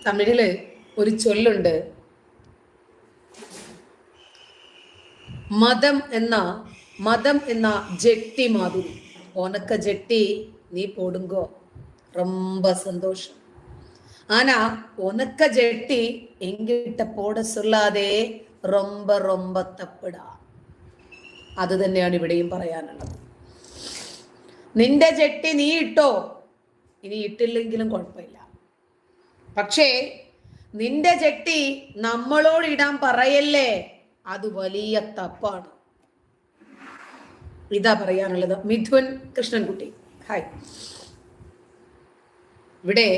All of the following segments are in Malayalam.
തമിഴില് ഒരു ചൊല്ലുണ്ട്, മതം എന്ന ജെട്ടി മാതിരി. ഉനക്ക ജെട്ടി നീ പോടുങ്കോ ரொம்ப சந்தோஷம். ஆனா உனக்க ஜெட்டி எங்கிட்ட போட சொல்லாതെ ரொம்ப ரொம்ப തപ്പടാ. അത് തന്നെയാണ് ഇവിടെയും പറയാനുള്ളത്. നിന്റെ ജെട്ടി നീ ഇട്ടോ, ഇനി ഇട്ടില്ലെങ്കിലും കുഴപ്പമില്ല. പക്ഷേ നിന്റെ ജെട്ടി നമ്മളോട് ഇടാൻ പറയല്ലേ, അത് വലിയ തപ്പാണ്. ഇതാ പറയാനുള്ളത്. മിഥുൻ കൃഷ്ണൻകുട്ടി, ഹായ്. ഇവിടെ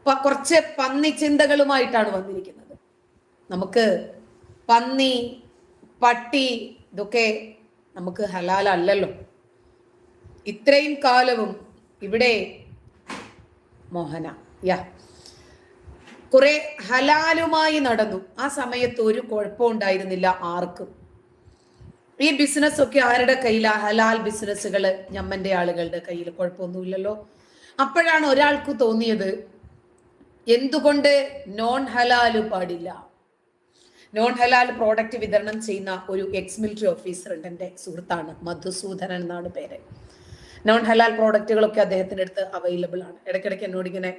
കുറച്ച് പന്നി ചിന്തകളുമായിട്ടാണ് വന്നിരിക്കുന്നത്. നമുക്ക് പന്നി, പട്ടി ഇതൊക്കെ നമുക്ക് ഹലാലല്ലല്ലോ. ഇത്രയും കാലവും ഇവിടെ മോഹന കുറെ ഹലാലുമായി നടന്നു. ആ സമയത്ത് ഒരു കുഴപ്പം ഉണ്ടായിരുന്നില്ല ആർക്കും. ഈ ബിസിനസ് ഒക്കെ ആരുടെ കയ്യിലാ? ഹലാൽ ബിസിനസ്സുകള് ഞമ്മന്റെ ആളുകളുടെ കയ്യിൽ. കുഴപ്പമൊന്നുമില്ലല്ലോ. അപ്പോഴാണ് ഒരാൾക്ക് തോന്നിയത്, എന്തുകൊണ്ട് നോൺ ഹലാല് പാടില്ല? നോൺ ഹലാൽ പ്രോഡക്റ്റ് വിതരണം ചെയ്യുന്ന ഒരു എക്സ് മിലിറ്ററി ഓഫീസർ ഉണ്ട്, എൻ്റെ സുഹൃത്താണ്, മധുസൂദനൻ എന്നാണ് പേര്. നോൺ ഹലാൽ പ്രോഡക്റ്റുകളൊക്കെ അദ്ദേഹത്തിൻ്റെ അടുത്ത് അവൈലബിൾ ആണ്. ഇടയ്ക്കിടയ്ക്ക് എന്നോട് ഇങ്ങനെ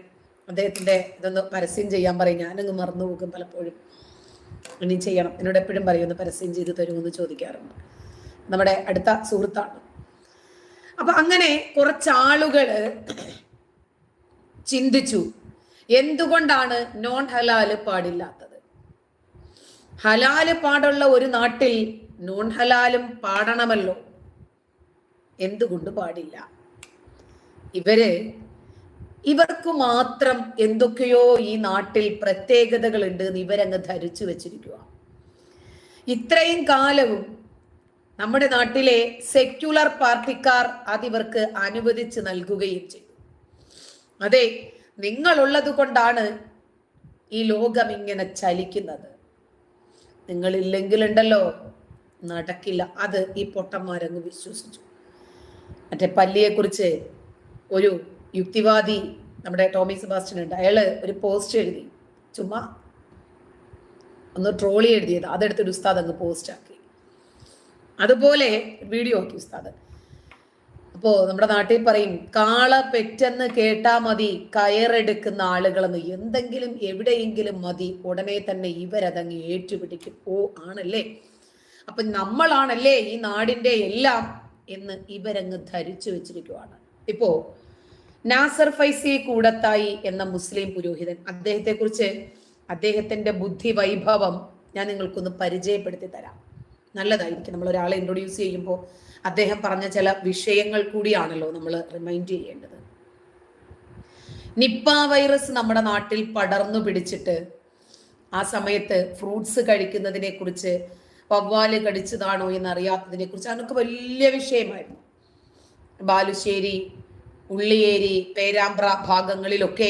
അദ്ദേഹത്തിൻ്റെ ഇതൊന്ന് പരസ്യം ചെയ്യാൻ പറയും. ഞാനങ്ങ് മറന്നു പോകും പലപ്പോഴും. ഇനി ചെയ്യണം, എന്നോട് എപ്പോഴും പറയും ഒന്ന് പരസ്യം ചെയ്ത് തരുമെന്ന് ചോദിക്കാറുണ്ട്. നമ്മുടെ അടുത്ത സുഹൃത്താണ്. അപ്പൊ അങ്ങനെ കുറച്ചാളുകള് ചിന്തിച്ചു, എന്തുകൊണ്ടാണ് നോൺ ഹലാല് പാടില്ലാത്തത്? ഹലാല് പാടുള്ള ഒരു നാട്ടിൽ നോൺ ഹലാലും പാടണമല്ലോ, എന്തുകൊണ്ട് പാടില്ല? ഇവർക്ക് മാത്രം എന്തൊക്കെയോ ഈ നാട്ടിൽ പ്രത്യേകതകളുണ്ട് എന്ന് ഇവരങ്ങ് ധരിച്ചു വെച്ചിരിക്കുക. ഇത്രയും കാലവും നമ്മുടെ നാട്ടിലെ സെക്യുലർ പാർട്ടിക്കാർ അതിവർക്ക് അനുവദിച്ച് നൽകുകയും ചെയ്തു. അതെ, നിങ്ങളുള്ളത് കൊണ്ടാണ് ഈ ലോകം ഇങ്ങനെ ചലിക്കുന്നത്. നിങ്ങളില്ലെങ്കിലുണ്ടല്ലോ നടക്കില്ല. അത് ഈ പൊട്ടന്മാരങ്ങ് വിശ്വസിച്ചു. മറ്റേ പല്ലിയെ കുറിച്ച് ഒരു യുക്തിവാദി നമ്മുടെ ടോമി സെബാസ്റ്റ്യൻ ഉണ്ട്. അയാള് ഒരു പോസ്റ്റ് എഴുതി, ചുമ്മാ ഒന്ന് ട്രോളി എഴുതിയത്, അതെടുത്തൊരു ഉസ്താദ് അങ്ങ് പോസ്റ്റ് ആക്കി. അതുപോലെ വീഡിയോ ആക്കി ഉസ്താദ്. അപ്പോ നമ്മുടെ നാട്ടിൽ പറയും, കാള പെറ്റെന്ന് കേട്ടാ മതി കയറെടുക്കുന്ന ആളുകളെന്ന്. എന്തെങ്കിലും എവിടെയെങ്കിലും മതി, ഉടനെ തന്നെ ഇവരതങ്ങ് ഏറ്റുപിടിക്കും. ഓ ആണല്ലേ, അപ്പൊ നമ്മളാണല്ലേ ഈ നാടിന്റെ എല്ലാം എന്ന് ഇവരങ്ങ് ധരിച്ചു വെച്ചിരിക്കുവാണ്. ഇപ്പോ നാസർ ഫൈസി കൂടത്തായി എന്ന മുസ്ലിം പുരോഹിതൻ, അദ്ദേഹത്തെ കുറിച്ച്, അദ്ദേഹത്തിന്റെ ബുദ്ധി വൈഭവം ഞാൻ നിങ്ങൾക്കൊന്ന് പരിചയപ്പെടുത്തി തരാം. നല്ലതായിരിക്കും നമ്മൾ ഒരാളെ ഇൻട്രൊഡ്യൂസ് ചെയ്യുമ്പോൾ അദ്ദേഹം പറഞ്ഞ ചില വിഷയങ്ങൾ കൂടിയാണല്ലോ നമ്മൾ റിമൈൻഡ് ചെയ്യേണ്ടത്. നിപ്പ വൈറസ് നമ്മുടെ നാട്ടിൽ പടർന്നു പിടിച്ചിട്ട് ആ സമയത്ത് ഫ്രൂട്ട്സ് കഴിക്കുന്നതിനെ കുറിച്ച്, വവ്വാല് കടിച്ചതാണോ എന്നറിയാത്തതിനെ കുറിച്ച് അതൊക്കെ വലിയ വിഷയമായിരുന്നു. ബാലുശ്ശേരി, ഉള്ളിയേരി, പേരാമ്പ്ര ഭാഗങ്ങളിലൊക്കെ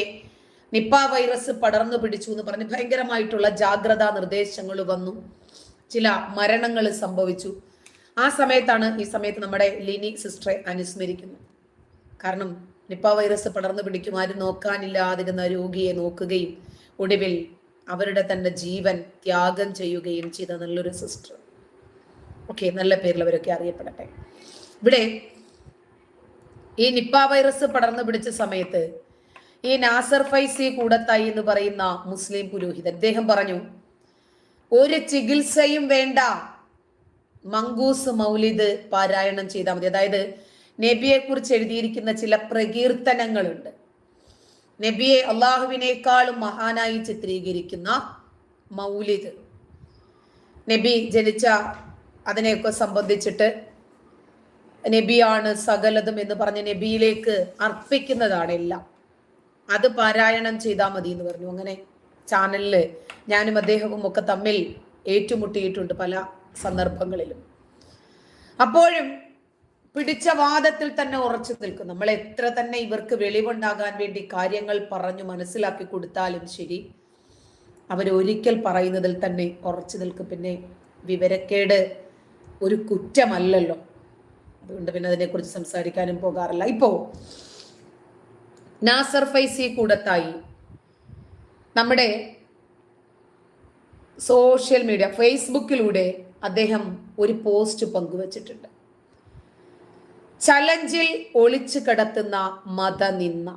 നിപ്പ വൈറസ് പടർന്നു പിടിച്ചു എന്ന് പറഞ്ഞ് ഭയങ്കരമായിട്ടുള്ള ജാഗ്രതാ നിർദ്ദേശങ്ങൾ വന്നു. ചില മരണങ്ങൾ സംഭവിച്ചു. ആ സമയത്താണ് ഈ സമയത്ത് നമ്മുടെ ലിനി സിസ്റ്ററെ അനുസ്മരിക്കുന്നു. കാരണം നിപ്പ വൈറസ് പടർന്നു പിടിക്കും, ആരും നോക്കാനില്ലാതിരുന്ന രോഗിയെ നോക്കുകയും ഒടുവിൽ അവരുടെ തന്നെ ജീവൻ ത്യാഗം ചെയ്യുകയും ചെയ്ത നല്ലൊരു സിസ്റ്റർ. ഓക്കെ, നല്ല പേരിൽ അവരൊക്കെ അറിയപ്പെടട്ടെ. ഇവിടെ ഈ നിപ്പ വൈറസ് പടർന്നു പിടിച്ച സമയത്ത് ഈ നാസർ ഫൈസി കൂടത്തായി എന്ന് പറയുന്ന മുസ്ലിം പുരോഹിതൻ, അദ്ദേഹം പറഞ്ഞു, ഒരു ചികിത്സയും വേണ്ട, മങ്കൂസ് മൗലിദ് പാരായണം ചെയ്താൽ മതി. അതായത് നബിയെ കുറിച്ച് എഴുതിയിരിക്കുന്ന ചില പ്രകീർത്തനങ്ങളുണ്ട്. നബിയെ അള്ളാഹുവിനേക്കാളും മഹാനായി ചിത്രീകരിക്കുന്ന മൗലിദ്, നബി ജനിച്ച അതിനെയൊക്കെ സംബന്ധിച്ചിട്ട് നബിയാണ് സകലതും എന്ന് പറഞ്ഞ് നബിയിലേക്ക് അർപ്പിക്കുന്നതാണ് എല്ലാം. അത് പാരായണം ചെയ്താൽ മതി എന്ന് പറഞ്ഞു. അങ്ങനെ ചാനലില് ഞാനും അദ്ദേഹവും ഒക്കെ തമ്മിൽ ഏറ്റുമുട്ടിയിട്ടുണ്ട് പല സന്ദർഭങ്ങളിലും. അപ്പോഴും പിടിച്ച വാദത്തിൽ തന്നെ ഉറച്ചു നിൽക്കും. നമ്മൾ എത്ര തന്നെ ഇവർക്ക് വെളിവുണ്ടാകാൻ വേണ്ടി കാര്യങ്ങൾ പറഞ്ഞു മനസ്സിലാക്കി കൊടുത്താലും ശരി, അവരൊരിക്കൽ പറയുന്നതിൽ തന്നെ ഉറച്ചു നിൽക്കും. പിന്നെ വിവരക്കേട് ഒരു കുറ്റമല്ലല്ലോ, അതുകൊണ്ട് പിന്നെ അതിനെക്കുറിച്ച് സംസാരിക്കാനും പോകാറില്ല. ഇപ്പോ നാസർ ഫൈസി കൂടത്തായി നമ്മുടെ സോഷ്യൽ മീഡിയ ഫേസ്ബുക്കിലൂടെ അദ്ദേഹം ഒരു പോസ്റ്റ് പങ്കുവച്ചിട്ടുണ്ട്. ചലഞ്ചിൽ ഒളിച്ചു കിടത്തുന്ന മതനിന്ദ,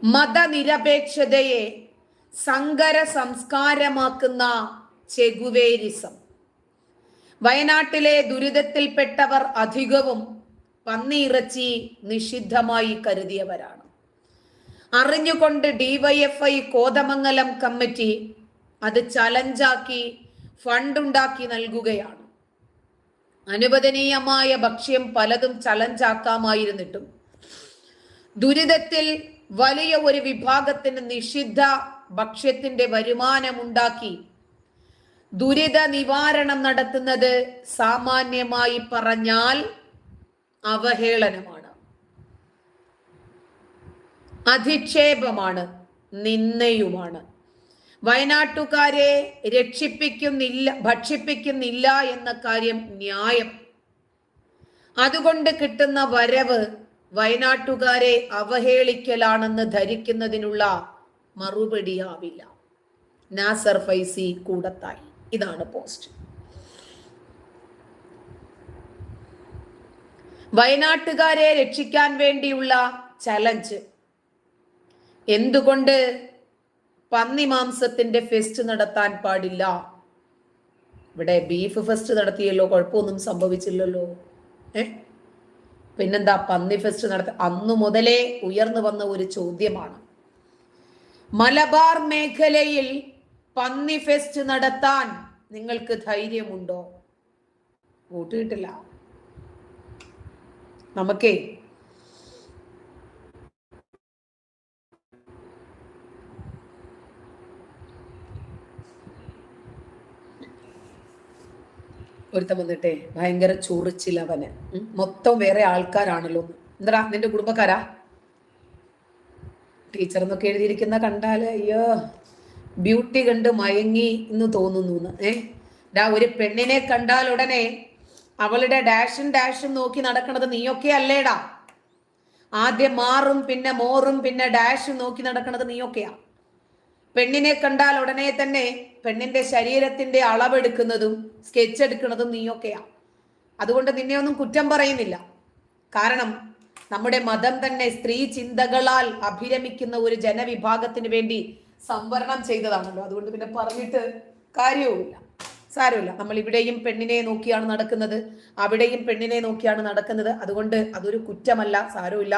മതനിരപേക്ഷതയെ സങ്കര സംസ്കാരമാക്കുന്ന ചെഗുവേരിസം. വയനാട്ടിലെ ദുരിതത്തിൽപ്പെട്ടവർ അധികവും പന്നിയിറച്ചി നിഷിദ്ധമായി കരുതിയവരാണ്. അറിഞ്ഞുകൊണ്ട് ഡിവൈഎഫ്ഐ കോതമംഗലം കമ്മിറ്റി അത് ചലഞ്ചാക്കി ഫണ്ടുണ്ടാക്കി നൽകുകയാണ്. അനുവദനീയമായ ഭക്ഷ്യം പലതും ചലഞ്ചാക്കാമായിരുന്നിട്ടും ദുരിതത്തിൽ വലിയ ഒരു വിഭാഗത്തിന് നിഷിദ്ധ ഭക്ഷ്യത്തിന്റെ വരുമാനമുണ്ടാക്കി ദുരിത നിവാരണം നടത്തുന്നത് സാമാന്യമായി പറഞ്ഞാൽ അവഹേളനമാണ്, അധിക്ഷേപമാണ്, നിന്ദയുമാണ്. വയനാട്ടുകാരെ ഭക്ഷിപ്പിക്കുന്നില്ല എന്ന കാര്യം ന്യായം. അതുകൊണ്ട് കിട്ടുന്ന വരവ് വയനാട്ടുകാരെ അവഹേളിക്കലാണെന്ന് ധരിക്കുന്നതിനുള്ള മറുപടിയാവില്ല. നാസർ ഫൈസി കൂടത്തായി. ഇതാണ് പോസ്റ്റ്. വയനാട്ടുകാരെ രക്ഷിക്കാൻ വേണ്ടിയുള്ള ചലഞ്ച്. എന്തുകൊണ്ട് പന്നി മാംസത്തിന്റെ ഫെസ്റ്റ് നടത്താൻ പാടില്ല? ഇവിടെ ബീഫ് ഫെസ്റ്റ് നടത്തിയല്ലോ, കുഴപ്പമൊന്നും സംഭവിച്ചില്ലല്ലോ. പിന്നെന്താ പന്നി ഫെസ്റ്റ് അന്നു മുതലേ ഉയർന്നു വന്ന ഒരു ചോദ്യമാണ്. മലബാർ മേഖലയിൽ പന്നി ഫെസ്റ്റ് നടത്താൻ നിങ്ങൾക്ക് ധൈര്യമുണ്ടോ? വോട്ട് കിട്ടില്ല. നമുക്കേ ഒരുത്തം വന്നിട്ടേ ഭയങ്കര ചൊറിച്ചിലവന്, മൊത്തം വേറെ ആൾക്കാരാണല്ലോ. എന്താ നിന്റെ കുടുംബക്കാരാ? ടീച്ചർ എന്നൊക്കെ എഴുതിയിരിക്കുന്ന കണ്ടാല് അയ്യോ ബ്യൂട്ടി കണ്ട് മയങ്ങി എന്ന് തോന്നുന്നു. ഒരു പെണ്ണിനെ കണ്ടാൽ ഉടനെ അവളുടെ ഡാഷും നോക്കി നടക്കണത് നീയൊക്കെ അല്ലേടാ. ആദ്യം മാറും പിന്നെ മോറും പിന്നെ ഡാഷും നോക്കി നടക്കണത് നീയൊക്കെയാ. പെണ്ണിനെ കണ്ടാൽ ഉടനെ തന്നെ പെണ്ണിന്റെ ശരീരത്തിന്റെ അളവെടുക്കുന്നതും സ്കെച്ച് എടുക്കുന്നതും നീയൊക്കെയാ. അതുകൊണ്ട് നിന്നെ ഒന്നും കുറ്റം പറയുന്നില്ല. കാരണം നമ്മുടെ മതം തന്നെ സ്ത്രീ ചിന്തകളാൽ അഭിരമിക്കുന്ന ഒരു ജനവിഭാഗത്തിന് വേണ്ടി സംവരണം ചെയ്തതാണല്ലോ. അതുകൊണ്ട് പിന്നെ പറഞ്ഞിട്ട് കാര്യവുമില്ല, സാരമില്ല. നമ്മൾ ഇവിടെയും പെണ്ണിനെ നോക്കിയാണ് നടക്കുന്നത്, അവിടെയും പെണ്ണിനെ നോക്കിയാണ് നടക്കുന്നത്. അതുകൊണ്ട് അതൊരു കുറ്റമല്ല, സാരമില്ല.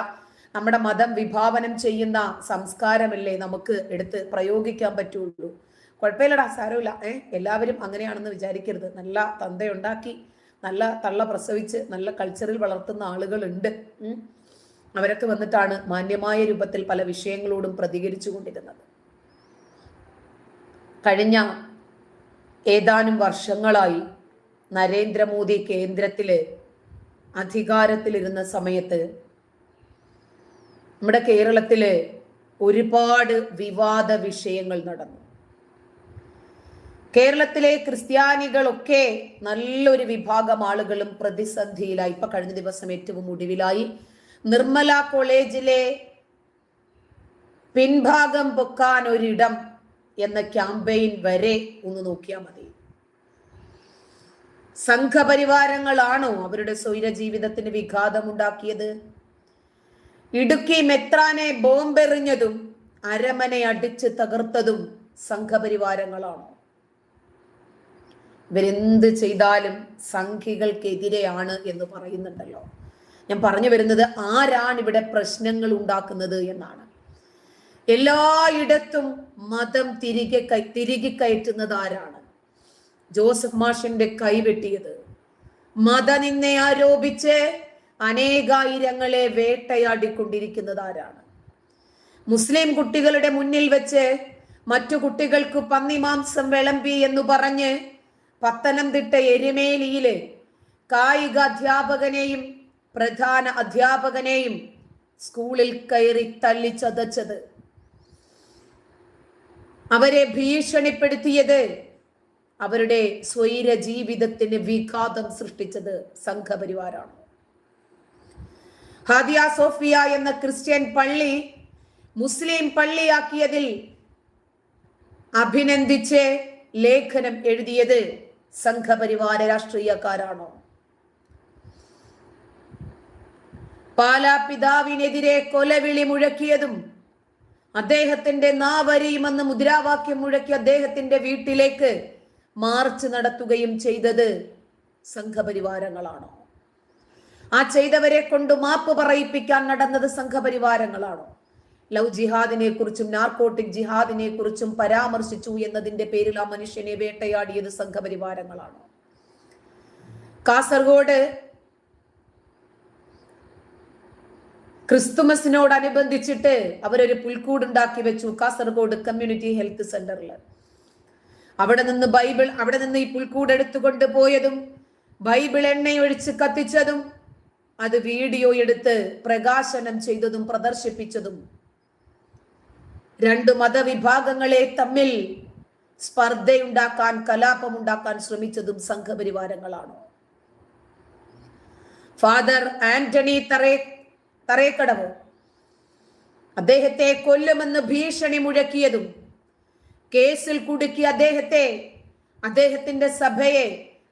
നമ്മുടെ മതം വിഭാവനം ചെയ്യുന്ന സംസ്കാരമല്ലേ നമുക്ക് എടുത്ത് പ്രയോഗിക്കാൻ പറ്റുള്ളൂ. കുഴപ്പമില്ലടാ, സാരമില്ല. എല്ലാവരും അങ്ങനെയാണെന്ന് വിചാരിക്കരുത്. നല്ല തന്തയുണ്ടാക്കി നല്ല തള്ള പ്രസവിച്ച് നല്ല കൾച്ചറിൽ വളർത്തുന്ന ആളുകളുണ്ട്. അവരൊക്കെ വന്നിട്ടാണ് മാന്യമായ രൂപത്തിൽ പല വിഷയങ്ങളോടും പ്രതികരിച്ചു കൊണ്ടിരുന്നത്. കഴിഞ്ഞ ഏതാനും വർഷങ്ങളായി നരേന്ദ്രമോദി കേന്ദ്രത്തില് അധികാരത്തിലിരുന്ന സമയത്ത് നമ്മുടെ കേരളത്തില് ഒരുപാട് വിവാദ വിഷയങ്ങൾ നടന്നു. കേരളത്തിലെ ക്രിസ്ത്യാനികളൊക്കെ നല്ലൊരു വിഭാഗം ആളുകളും പ്രതിസന്ധിയിലായി. ഇപ്പൊ കഴിഞ്ഞ ദിവസം ഏറ്റവും ഒടുവിലായി നിർമ്മല കോളേജിലെ പിൻഭാഗം പൊക്കാൻ ഒരിടം എന്ന ക്യാമ്പയിൻ വരെ ഒന്ന് നോക്കിയാൽ മതി. സംഘപരിവാരങ്ങളാണോ അവരുടെ സ്വൈര ജീവിതത്തിന് വിഘാതമുണ്ടാക്കിയത്? ഇടുക്കി മെത്രാനെ ബോംബെറിഞ്ഞതും അരമനെ അടിച്ച് തകർത്തതും സംഘപരിവാരങ്ങളാണോ? ഇവരെന്ത് ചെയ്താലും സംഘികൾക്കെതിരെയാണ് എന്ന് പറയുന്നുണ്ടല്ലോ. ഞാൻ പറഞ്ഞു വരുന്നത് ആരാണ് ഇവിടെ പ്രശ്നങ്ങൾ ഉണ്ടാക്കുന്നത് എന്നാണ്. എല്ലായിടത്തും മതം തിരികെ കയറ്റുന്നത് ആരാണ്? ജോസഫ് മാഷിന്റെ കൈവെട്ടിയത്, മതനിന്നെ ആരോപിച്ച് അനേകായിരങ്ങളെ വേട്ടയാടിക്കൊണ്ടിരിക്കുന്നത് ആരാണ്? മുസ്ലിം കുട്ടികളുടെ മുന്നിൽ വെച്ച് മറ്റു കുട്ടികൾക്ക് പന്നിമാംസം വിളമ്പി എന്ന് പറഞ്ഞ് പത്തനംതിട്ട എരുമേലിയിലെ കായിക അധ്യാപകനെയും പ്രധാന അധ്യാപകനെയും സ്കൂളിൽ കയറി തല്ലിച്ചതച്ചത്, അവരെ ഭീഷണിപ്പെടുത്തിയത്, അവരുടെ സ്വൈര ജീവിതത്തിന് വിഘാതം സൃഷ്ടിച്ചത് സംഘപരിവാരാണ്. ഹാദിയ സോഫിയ എന്ന ക്രിസ്ത്യൻ പള്ളി മുസ്ലിം പള്ളിയാക്കിയതിൽ അഭിനന്ദിച്ച് ലേഖനം എഴുതിയത് സംഘപരിവാര രാഷ്ട്രീയക്കാരാണോ? പാലാ പിതാവിനെതിരെ കൊലവിളി മുഴക്കിയതും അദ്ദേഹത്തിന്റെ നാവരിയുമെന്ന് മുദ്രാവാക്യം മുഴക്കി അദ്ദേഹത്തിന്റെ വീട്ടിലേക്ക് മാർച്ച് നടത്തുകയും ചെയ്തത് സംഘപരിവാരങ്ങളാണോ? ആ ചെയ്തവരെ കൊണ്ട് മാപ്പ് പറയിപ്പിക്കാൻ നടന്നത് സംഘപരിവാരങ്ങളാണോ? ലവ് ജിഹാദിനെ കുറിച്ചും നാർക്കോട്ടിക് ജിഹാദിനെ കുറിച്ചും പരാമർശിച്ചു എന്നതിന്റെ പേരിൽ ആ മനുഷ്യനെ വേട്ടയാടിയത് സംഘപരിവാരങ്ങളാണോ? കാസർഗോഡ് ക്രിസ്തുമസിനോടനുബന്ധിച്ചിട്ട് അവരൊരു പുൽക്കൂടുണ്ടാക്കി വെച്ചു കാസർഗോഡ് കമ്മ്യൂണിറ്റി ഹെൽത്ത് സെന്ററിൽ. അവിടെ നിന്ന് ഈ പുൽക്കൂട് എടുത്തുകൊണ്ട് പോയതും ബൈബിൾ എണ്ണയൊഴിച്ച് കത്തിച്ചതും അത് വീഡിയോ എടുത്ത് പ്രകാശനം ചെയ്തതും പ്രദർശിപ്പിച്ചതും രണ്ട് മതവിഭാഗങ്ങളെ തമ്മിൽ സ്പർദ്ധയുണ്ടാക്കാൻ, കലാപമുണ്ടാക്കാൻ ശ്രമിച്ചതും സംഘപരിവാരങ്ങളാണോ? ഫാദർ ആന്റണി തറേക്കടവ് അദ്ദേഹത്തെ കൊല്ലുമെന്ന് ഭീഷണി മുഴക്കിയതും കേസിൽ കുടുക്കി അദ്ദേഹത്തിന്റെ സഭയെ,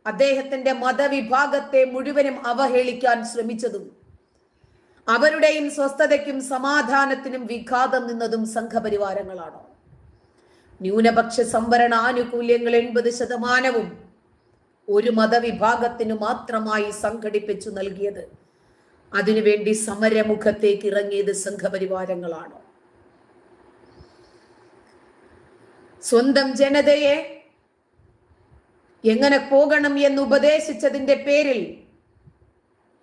അദ്ദേഹത്തിന്റെ മതവിഭാഗത്തെ മുഴുവനും അവഹേളിക്കാൻ ശ്രമിച്ചതും അവരുടെയും സ്വസ്ഥതയ്ക്കും സമാധാനത്തിനും വിഘാതം നിന്നതും സംഘപരിവാരങ്ങളാണോ? ന്യൂനപക്ഷ സംവരണ ആനുകൂല്യങ്ങൾ 80% ഒരു മതവിഭാഗത്തിന് മാത്രമായി സംഘടിപ്പിച്ചു നൽകിയത്, അതിനുവേണ്ടി സമരമുഖത്തേക്ക് ഇറങ്ങിയത് സംഘപരിവാരങ്ങളാണോ? സ്വന്തം ജനതയെ എങ്ങനെ പോകണം എന്ന് ഉപദേശിച്ചതിന്റെ പേരിൽ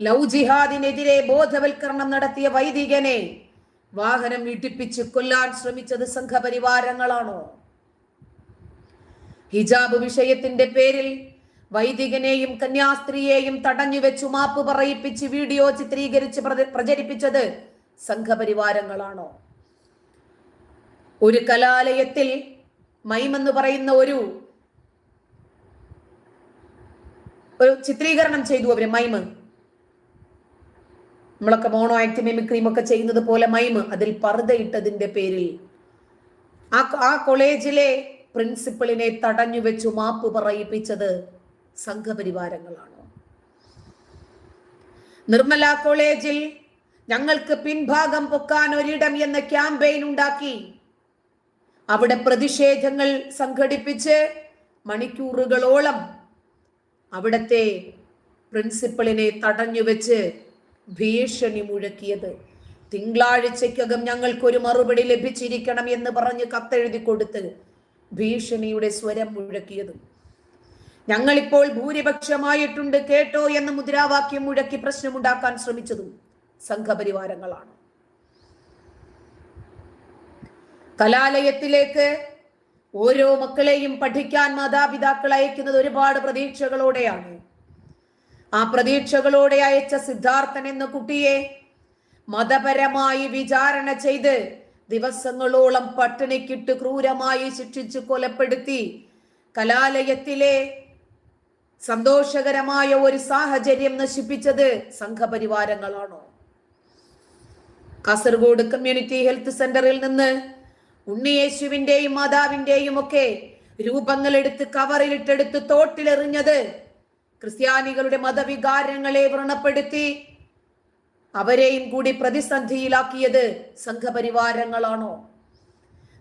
ലവ് ജിഹാദിനെതിരെ ബോധവൽക്കരണം നടത്തിയ വൈദികനെ വാഹനം ഇടിപ്പിച്ച് കൊല്ലാൻ ശ്രമിച്ചത് സംഘപരിവാരങ്ങളാണോ? ഹിജാബ് വിഷയത്തിന്റെ പേരിൽ വൈദികനെയും കന്യാസ്ത്രീയെയും തടഞ്ഞുവെച്ചു മാപ്പ് പറയിപ്പിച്ച് വീഡിയോ ചിത്രീകരിച്ച് പ്രചരിപ്പിച്ചത് സംഘപരിവാരങ്ങളാണോ? ഒരു കലാലയത്തിൽ മൈമെന്ന് പറയുന്ന ഒരു ചിത്രീകരണം ചെയ്തു. അവര് മൈമ്, നമ്മളൊക്കെ മോണോ ആക്ട് മിമിക്രീം ഒക്കെ ചെയ്യുന്നത് പോലെ മൈമ്, അതിൽ പർദ്ദയിട്ടതിന്റെ പേരിൽ ആ കോളേജിലെ പ്രിൻസിപ്പളിനെ തടഞ്ഞു വെച്ചു മാപ്പ് പറയിപ്പിച്ചത് സംഘപരിവാരങ്ങളാണോ? നിർമ്മല കോളേജിൽ ഞങ്ങൾക്ക് പിൻഭാഗം പൊക്കാൻ ഒരിടം എന്ന ക്യാമ്പയിൻ ഉണ്ടാക്കി അവിടെ പ്രതിഷേധങ്ങൾ സംഘടിപ്പിച്ച് മണിക്കൂറുകളോളം അവിടത്തെ പ്രിൻസിപ്പളിനെ തടഞ്ഞു വെച്ച് ഭീഷണി മുഴക്കിയത്, തിങ്കളാഴ്ചയ്ക്കകം ഞങ്ങൾക്കൊരു മറുപടി ലഭിച്ചിരിക്കണം എന്ന് പറഞ്ഞ് കത്തെഴുതി കൊടുത്ത് ഭീഷണിയുടെ സ്വരം മുഴക്കിയതും, ഞങ്ങളിപ്പോൾ ഭൂരിപക്ഷമായിട്ടുണ്ട് കേട്ടോ എന്ന് മുദ്രാവാക്യം മുഴക്കി പ്രശ്നമുണ്ടാക്കാൻ ശ്രമിച്ചതും സംഘപരിവാരങ്ങളാണ്. കലാലയത്തിലേക്ക് ഓരോ മക്കളെയും പഠിക്കാൻ മാതാപിതാക്കൾ അയക്കുന്നത് ഒരുപാട് പ്രതീക്ഷകളോടെയാണ്. ആ പ്രതീക്ഷകളോടെ അയച്ച സിദ്ധാർത്ഥൻ എന്ന കുട്ടിയെ മതപരമായി വിചാരണ ചെയ്ത് ദിവസങ്ങളോളം പട്ടിണിക്കിട്ട് ക്രൂരമായി ശിക്ഷിച്ച് കൊലപ്പെടുത്തി കലാലയത്തിലെ സന്തോഷകരമായ ഒരു സാഹചര്യം നശിപ്പിച്ചത് സംഘപരിവാരങ്ങളാണോ? കാസർഗോഡ് കമ്മ്യൂണിറ്റി ഹെൽത്ത് സെന്ററിൽ നിന്ന് ഉണ്ണിയേശുവിന്റെയും മാതാവിന്റെയും ഒക്കെ രൂപങ്ങൾ എടുത്ത് കവറിലിട്ടെടുത്ത് തോട്ടിലെറിഞ്ഞത് ക്രിസ്ത്യാനികളുടെ മതവികാരങ്ങളെ വ്രണപ്പെടുത്തി അവരെയും കൂടി പ്രതിസന്ധിയിലാക്കിയത് സംഘപരിവാരങ്ങളാണോ?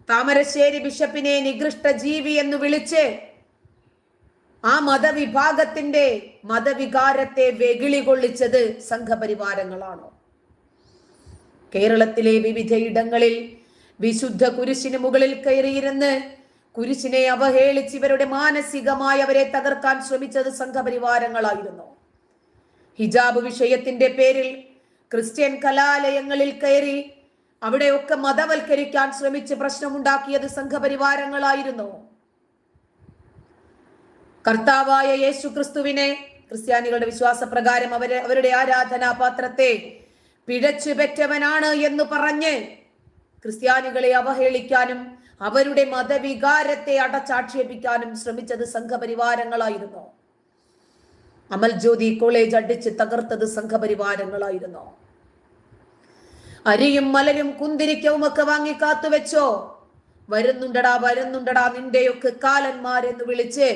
താമരശ്ശേരി ബിഷപ്പിനെ നികൃഷ്ട ജീവി എന്ന് വിളിച്ച് ആ മതവിഭാഗത്തിന്റെ മതവികാരത്തെ വെകിളി കൊള്ളിച്ചത് സംഘപരിവാരങ്ങളാണോ? കേരളത്തിലെ വിവിധയിടങ്ങളിൽ വിശുദ്ധ കുരിശിന് മുകളിൽ കയറിയിരുന്ന് കുരിശിനെ അവഹേളിച്ച് ഇവരുടെ മാനസികമായി അവരെ തകർക്കാൻ ശ്രമിച്ചത് സംഘപരിവാരങ്ങളായിരുന്നു. ഹിജാബ് വിഷയത്തിന്റെ പേരിൽ ക്രിസ്ത്യൻ കലാലയങ്ങളിൽ കയറി അവിടെയൊക്കെ മതവൽക്കരിക്കാൻ ശ്രമിച്ച് പ്രശ്നമുണ്ടാക്കിയത് സംഘപരിവാരങ്ങളായിരുന്നു. കർത്താവായ യേശു ക്രിസ്തുവിനെ ക്രിസ്ത്യാനികളുടെ വിശ്വാസപ്രകാരം അവരുടെ ആരാധനാപാത്രത്തെ പിഴച്ചു പെറ്റവനാണ് എന്ന് പറഞ്ഞ് ക്രിസ്ത്യാനികളെ അവഹേളിക്കാനും അവരുടെ മതവികാരത്തെ അടച്ചാക്ഷേപിക്കാനും ശ്രമിച്ചത് സംഘപരിവാരങ്ങളായിരുന്നു. അമൽ ജ്യോതി കോളേജ് അടിച്ച് തകർത്തത് സംഘപരിവാരങ്ങളായിരുന്നു. അരിയും മലരും കുന്തിരിക്കവും ഒക്കെ വാങ്ങി കാത്തുവെച്ചോ, വരുന്നുണ്ടടാ വരുന്നുണ്ടടാ നിന്റെയൊക്കെ കാലന്മാരെന്ന് വിളിച്ച്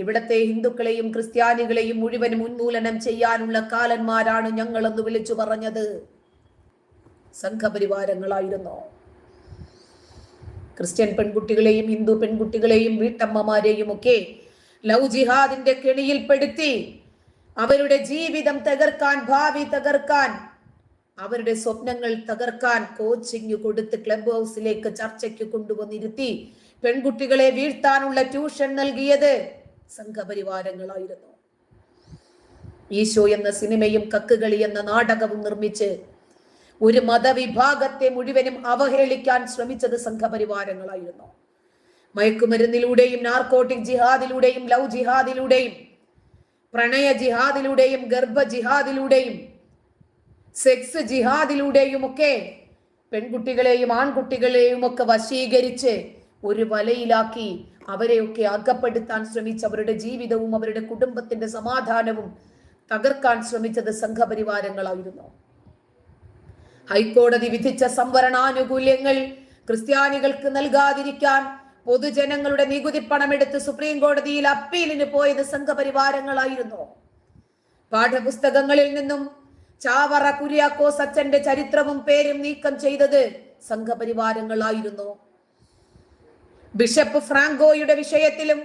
ഇവിടത്തെ ഹിന്ദുക്കളെയും ക്രിസ്ത്യാനികളെയും മുഴുവനും ഉന്മൂലനം ചെയ്യാനുള്ള കാലന്മാരാണ് ഞങ്ങളെന്ന് വിളിച്ചു പറഞ്ഞത് സംഘപരിവാരങ്ങളായിരുന്നു. ക്രിസ്ത്യൻ പെൺകുട്ടികളെയും ഹിന്ദു പെൺകുട്ടികളെയും വീട്ടമ്മമാരെയും ഒക്കെ ലവ് ജിഹാദിന്റെ കെണിയിൽപ്പെടുത്തി അവരുടെ ജീവിതം തകർക്കാൻ, ഭാവി തകർക്കാൻ, അവരുടെ സ്വപ്നങ്ങൾ തകർക്കാൻ കോച്ചിങ് കൊടുത്ത് ക്ലബ് ഹൗസിലേക്ക് ചർച്ചയ്ക്ക് കൊണ്ടുവന്നിരുത്തി പെൺകുട്ടികളെ വീഴ്ത്താനുള്ള ട്യൂഷൻ നൽകിയത് സംഘപരിവാരങ്ങളായിരുന്നു. ഈശോ എന്ന സിനിമയും കക്കുകളി എന്ന നാടകവും നിർമ്മിച്ച് ഒരു മതവിഭാഗത്തെ മുഴുവനും അവഹേളിക്കാൻ ശ്രമിച്ചത് സംഘപരിവാരങ്ങളായിരുന്നു. മയക്കുമരുന്നിലൂടെയും നാർക്കോട്ടിക് ജിഹാദിലൂടെയും ലവ് ജിഹാദിലൂടെയും പ്രണയ ജിഹാദിലൂടെയും ഗർഭ ജിഹാദിലൂടെയും സെക്സ് ജിഹാദിലൂടെയും ഒക്കെ പെൺകുട്ടികളെയും ആൺകുട്ടികളെയും ഒക്കെ വശീകരിച്ച് ഒരു വലയിലാക്കി അവരെയൊക്കെ അകപ്പെടുത്താൻ ശ്രമിച്ച് അവരുടെ ജീവിതവും അവരുടെ കുടുംബത്തിന്റെ സമാധാനവും തകർക്കാൻ ശ്രമിച്ചത് സംഘപരിവാരങ്ങളായിരുന്നു. ഹൈക്കോടതി വിധിച്ച സംവരണാനുകൂല്യങ്ങൾ ക്രിസ്ത്യാനികൾക്ക് നൽകാതിരിക്കാൻ പൊതുജനങ്ങളുടെ നികുതി പണമെടുത്ത് സുപ്രീം കോടതിയിൽ അപ്പീലിന് പോയത് സംഘപരിവാരങ്ങളായിരുന്നു. പാഠപുസ്തകങ്ങളിൽ നിന്നും ചാവറ കുര്യാക്കോസ് അച്ഛന്റെ ചരിത്രവും പേരും നീക്കം ചെയ്തത് സംഘപരിവാരങ്ങളായിരുന്നു. ബിഷപ്പ് ഫ്രാങ്കോയുടെ വിഷയത്തിലും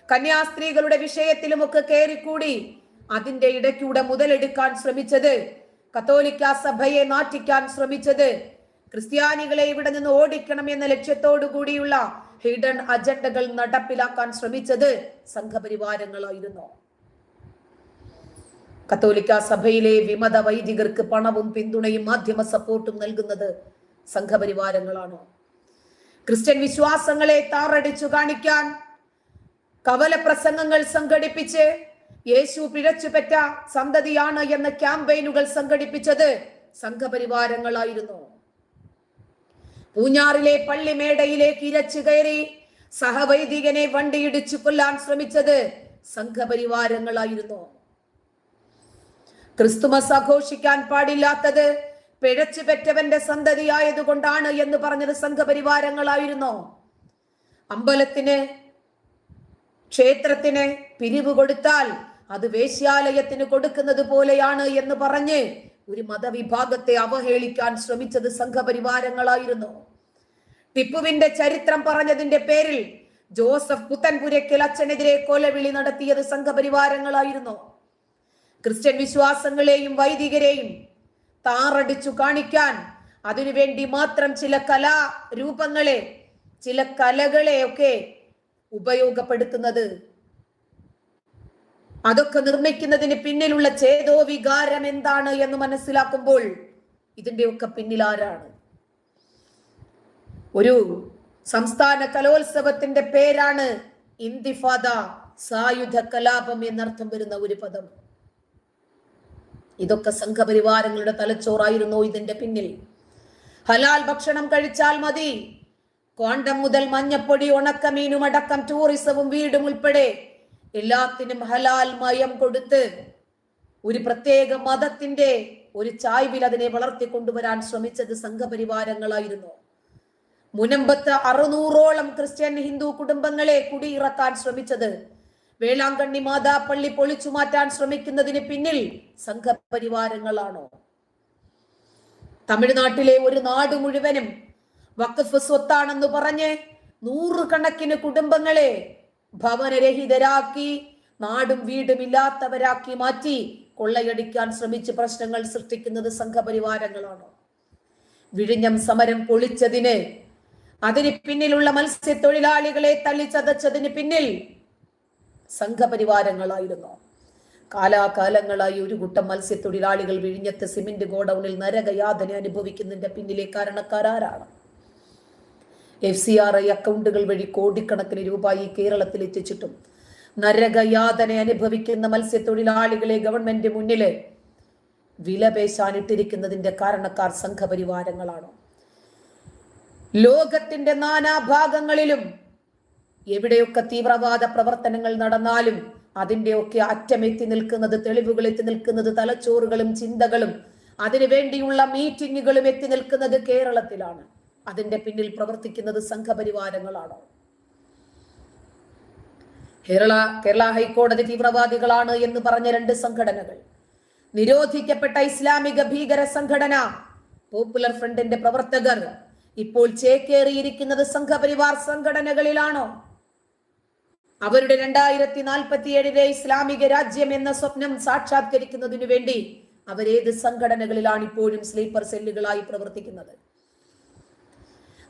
കന്യാസ്ത്രീകളുടെ വിഷയത്തിലും ഒക്കെ കയറിക്കൂടി അതിന്റെ ഇടയ്ക്കൂടെ മുതലെടുക്കാൻ ശ്രമിച്ചത്, കത്തോലിക്ക സഭയെ നാറ്റിക്കാൻ ശ്രമിച്ചത്, ക്രിസ്ത്യാനികളെ ഇവിടെ നിന്ന് ഓടിക്കണം എന്ന ലക്ഷ്യത്തോടു കൂടിയുള്ള ഹിഡൻ അജണ്ടകൾ നടപ്പിലാക്കാൻ ശ്രമിച്ചത് സംഘപരിവാരങ്ങളായിരുന്നു. കത്തോലിക്ക സഭയിലെ വിമത വൈദികർക്ക് പണവും പിന്തുണയും മാധ്യമ സപ്പോർട്ടും നൽകുന്നത് സംഘപരിവാരങ്ങളാണ്. ക്രിസ്ത്യൻ വിശ്വാസങ്ങളെ താറടിച്ചു കാണിക്കാൻ കവല പ്രസംഗങ്ങൾ സംഘടിപ്പിച്ച് യേശു പിഴച്ചുപെറ്റ സന്തതിയാണ് എന്ന ക്യാമ്പയിനുകൾ സംഘടിപ്പിച്ചത് സംഘപരിവാരങ്ങളായിരുന്നു. പൂഞ്ഞാറിലെ പള്ളിമേടയിലേക്ക് ഇരച്ചു കയറി സഹവൈദികനെ വണ്ടിയിടിച്ചു കൊല്ലാൻ ശ്രമിച്ചത് സംഘപരിവാരങ്ങളായിരുന്നു. ക്രിസ്തുമസ് ആഘോഷിക്കാൻ പാടില്ലാത്തത് പിഴച്ചു പെറ്റവന്റെ സന്തതിയായതുകൊണ്ടാണ് എന്ന് പറഞ്ഞത് സംഘപരിവാരങ്ങളായിരുന്നു. അമ്പലത്തിന്, ക്ഷേത്രത്തിന് പിരിവ് കൊടുത്താൽ അത് വേശ്യാലയത്തിന് കൊടുക്കുന്നത് പോലെയാണ് എന്ന് പറഞ്ഞ് ഒരു മതവിഭാഗത്തെ അവഹേളിക്കാൻ ശ്രമിച്ചത് സംഘപരിവാരങ്ങളായിരുന്നു. ടിപ്പുവിന്റെ ചരിത്രം പറഞ്ഞതിന്റെ പേരിൽ ജോസഫ് പുത്തൻപുരയ്ക്കൽ അച്ഛനെതിരെ കൊലവിളി നടത്തിയത് സംഘപരിവാരങ്ങളായിരുന്നു. ക്രിസ്ത്യൻ വിശ്വാസങ്ങളെയും വൈദികരെയും താറടിച്ചു കാണിക്കാൻ അതിനുവേണ്ടി മാത്രം ചില കലാരൂപങ്ങളെ, ചില കലകളെ ഒക്കെ ഉപയോഗപ്പെടുത്തുന്നത്, അതൊക്കെ നിർമ്മിക്കുന്നതിന് പിന്നിലുള്ള ചേതോ വികാരം എന്താണ് എന്ന് മനസ്സിലാക്കുമ്പോൾ ഇതിന്റെയൊക്കെ പിന്നിൽ ആരാണ്? ഒരു സംസ്ഥാന കലോത്സവത്തിന്റെ പേരാണ് ഇന്തിഫാദ, സായുധ കലാപം എന്നർത്ഥം വരുന്ന ഒരു പദം. ഇതൊക്കെ സംഘപരിവാരങ്ങളുടെ തലച്ചോറായിരുന്നോ ഇതിന്റെ പിന്നിൽ? ഹലാൽ ഭക്ഷണം കഴിച്ചാൽ മതി, ക്വാണ്ടം മുതൽ മഞ്ഞപ്പൊടി, ഉണക്കമീനും അടക്കം ടൂറിസവും വീടും ഉൾപ്പെടെ എല്ലാത്തിനും ഹലാൽ മയം കൊടുത്ത് ഒരു പ്രത്യേക മതത്തിന്റെ ഒരു ചായ്വിൽ അതിനെ വളർത്തിക്കൊണ്ടുവരാൻ ശ്രമിച്ചത് സംഘപരിവാരങ്ങളായിരുന്നു. മുനമ്പത്ത് 600ഓളം ക്രിസ്ത്യൻ ഹിന്ദു കുടുംബങ്ങളെ കുടിയിറക്കാൻ ശ്രമിച്ചത്, വേളാങ്കണ്ണി മാതാപ്പള്ളി പൊളിച്ചു മാറ്റാൻ ശ്രമിക്കുന്നതിന് പിന്നിൽ സംഘപരിവാരങ്ങളാണോ? തമിഴ്നാട്ടിലെ ഒരു നാട് മുഴുവനും വഖഫ് സ്വത്താണെന്ന് പറഞ്ഞ് 100 കണക്കിന് കുടുംബങ്ങളെ ഭവനരഹിതരാക്കി, നാടും വീടും ഇല്ലാത്തവരാക്കി മാറ്റി കൊള്ളയടിക്കാൻ ശ്രമിച്ച് പ്രശ്നങ്ങൾ സൃഷ്ടിക്കുന്നത് സംഘപരിവാരങ്ങളാണോ? വിഴിഞ്ഞം സമരം പൊളിച്ചതിന്, അതിന് പിന്നിലുള്ള മത്സ്യത്തൊഴിലാളികളെ തള്ളിച്ചതച്ചതിന് പിന്നിൽ സംഘപരിവാരങ്ങളായിരുന്നു. കാലാകാലങ്ങളായി ഒരു കൂട്ടം മത്സ്യത്തൊഴിലാളികൾ വിഴിഞ്ഞത്ത് സിമന്റ് ഗോഡൌണിൽ നരകയാതന അനുഭവിക്കുന്നതിന്റെ പിന്നിലെ കാരണക്കാരാണ്? FCRI അക്കൗണ്ടുകൾ വഴി കോടിക്കണക്കിന് രൂപ ഈ കേരളത്തിൽ എത്തിച്ചിട്ടും നരകയാതന അനുഭവിക്കുന്ന മത്സ്യത്തൊഴിലാളികളെ ഗവൺമെന്റ് മുന്നില് വിലപേശാനിട്ടിരിക്കുന്നതിന്റെ കാരണക്കാർ സംഘപരിവാരങ്ങളാണോ? ലോകത്തിന്റെ നാനാഭാഗങ്ങളിലും എവിടെയൊക്കെ തീവ്രവാദ പ്രവർത്തനങ്ങൾ നടന്നാലും അതിന്റെയൊക്കെ അറ്റമെത്തി നിൽക്കുന്നത്, തെളിവുകൾ എത്തി നിൽക്കുന്നത്, തലച്ചോറുകളും ചിന്തകളും അതിനു വേണ്ടിയുള്ള മീറ്റിങ്ങുകളും എത്തി നിൽക്കുന്നത് കേരളത്തിലാണ്. അതിന്റെ പിന്നിൽ പ്രവർത്തിക്കുന്നത് സംഘപരിവാരങ്ങളാണോ? കേരള ഹൈക്കോടതി തീവ്രവാദികളാണ് എന്ന് പറഞ്ഞ 2 സംഘടനകൾ, നിരോധിക്കപ്പെട്ട ഇസ്ലാമിക ഭീകര സംഘടന പോപ്പുലർ ഫ്രണ്ടിന്റെ പ്രവർത്തകർ ഇപ്പോൾ ചേക്കേറിയിരിക്കുന്നത് സംഘപരിവാർ സംഘടനകളിലാണോ? അവരുടെ 2047 ഇസ്ലാമിക രാജ്യം എന്ന സ്വപ്നം സാക്ഷാത്കരിക്കുന്നതിനു വേണ്ടി അവരേത് സംഘടനകളിലാണ് ഇപ്പോഴും സ്ലീപ്പർ സെല്ലുകളായി പ്രവർത്തിക്കുന്നത്?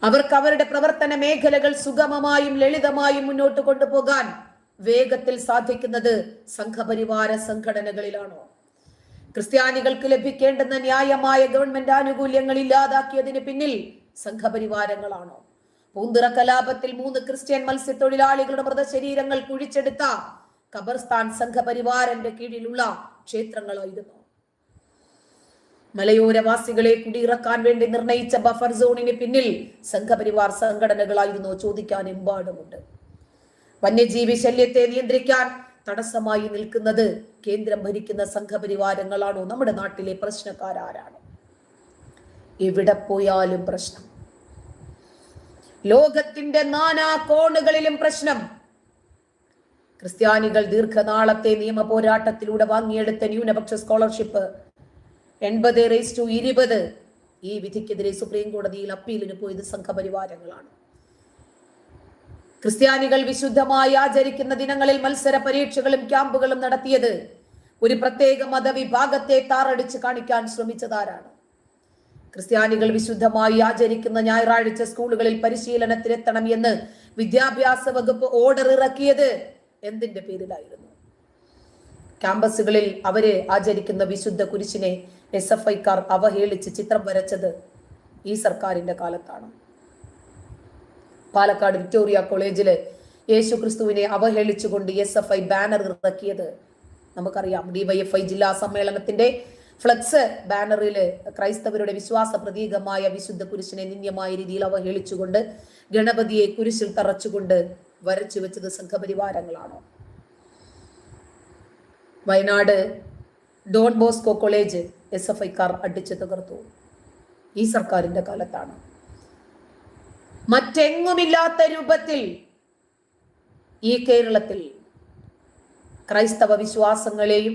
അവർക്ക് അവരുടെ പ്രവർത്തന മേഖലകൾ സുഗമമായും ലളിതമായും മുന്നോട്ട് കൊണ്ടുപോകാൻ വേഗത്തിൽ സാധിക്കുന്നത് സംഘപരിവാര സംഘടനകളിലാണോ? ക്രിസ്ത്യാനികൾക്ക് ലഭിക്കേണ്ടുന്ന ന്യായമായ ഗവൺമെന്റ് ആനുകൂല്യങ്ങൾ ഇല്ലാതാക്കിയതിന് പിന്നിൽ സംഘപരിവാരങ്ങളാണോ? പൂന്തുറ കലാപത്തിൽ 3 ക്രിസ്ത്യൻ മത്സ്യത്തൊഴിലാളികളുടെ മൃതശരീരങ്ങൾ കുഴിച്ചെടുത്ത ഖബർസ്ഥാൻ സംഘപരിവാരന്റെ കീഴിലുള്ള ക്ഷേത്രങ്ങളായിരുന്നു. മലയോരവാസികളെ കുടിയിറക്കാൻ വേണ്ടി നിർണയിച്ച ബഫർ സോണിന് പിന്നിൽ സംഘപരിവാർ സംഘടനകളായിരുന്നു ചോദിക്കാൻ എമ്പാടുമുണ്ട്. വന്യജീവി ശല്യത്തെ നിയന്ത്രിക്കാൻ തടസ്സമായി നിൽക്കുന്നത് കേന്ദ്രം ഭരിക്കുന്ന സംഘപരിവാരങ്ങളാണോ? നമ്മുടെ നാട്ടിലെ പ്രശ്നക്കാരാരാണ്? എവിടെ പോയാലും പ്രശ്നം, ലോകത്തിന്റെ നാനാ കോണുകളിലും പ്രശ്നം. ക്രിസ്ത്യാനികൾ ദീർഘനാളത്തെ നിയമ പോരാട്ടത്തിലൂടെ വാങ്ങിയെടുത്ത ന്യൂനപക്ഷ സ്കോളർഷിപ്പ് 80:20 ഈ വിധിക്കെതിരെ സുപ്രീം കോടതിയിൽ അപ്പീലിന് പോയത് സംഘപരിവാരങ്ങളാണ്. ക്രിസ്ത്യാനികൾ വിശുദ്ധമായി ആചരിക്കുന്ന ദിനങ്ങളിൽ മത്സര പരീക്ഷകളും ക്യാമ്പുകളും നടത്തിയത് ഒരു പ്രത്യേക മതവിഭാഗത്തെ താറടിച്ച് കാണിക്കാൻ ശ്രമിച്ചതാരാണ്? ക്രിസ്ത്യാനികൾ വിശുദ്ധമായി ആചരിക്കുന്ന ഞായറാഴ്ച സ്കൂളുകളിൽ പരിശീലനത്തിനെത്തണം എന്ന് വിദ്യാഭ്യാസ വകുപ്പ് ഓർഡർ ഇറക്കിയത് എന്തിന്റെ പേരിലായിരുന്നു? ക്യാമ്പസുകളിൽ അവര് ആചരിക്കുന്ന വിശുദ്ധ കുരിശിനെ SFIക്കാർ അവഹേളിച്ച് ചിത്രം വരച്ചത് ഈ സർക്കാരിന്റെ കാലത്താണ്. പാലക്കാട് വിക്ടോറിയ കോളേജില് യേശു ക്രിസ്തുവിനെ അവഹേളിച്ചുകൊണ്ട് SFI ബാനർ ഇറക്കിയത് നമുക്കറിയാം. DYFI ജില്ലാ സമ്മേളനത്തിന്റെ ഫ്ലക്സ് ബാനറില് ക്രൈസ്തവരുടെ വിശ്വാസ പ്രതീകമായ വിശുദ്ധ കുരിശിനെ നിന്ദ്യമായ രീതിയിൽ അവഹേളിച്ചുകൊണ്ട് ഗണപതിയെ കുരിശിൽ തറച്ചുകൊണ്ട് വരച്ചു വെച്ചത് സംഘപരിവാരങ്ങളാണോ? വയനാട് ഡോൺ ബോസ്കോ കോളേജ് SFIക്കാർ അടിച്ചു തകർത്തു ഈ സർക്കാരിന്റെ കാലത്താണ്. മറ്റെങ്ങുമില്ലാത്ത രൂപത്തിൽ ഈ കേരളത്തിൽ ക്രൈസ്തവ വിശ്വാസങ്ങളെയും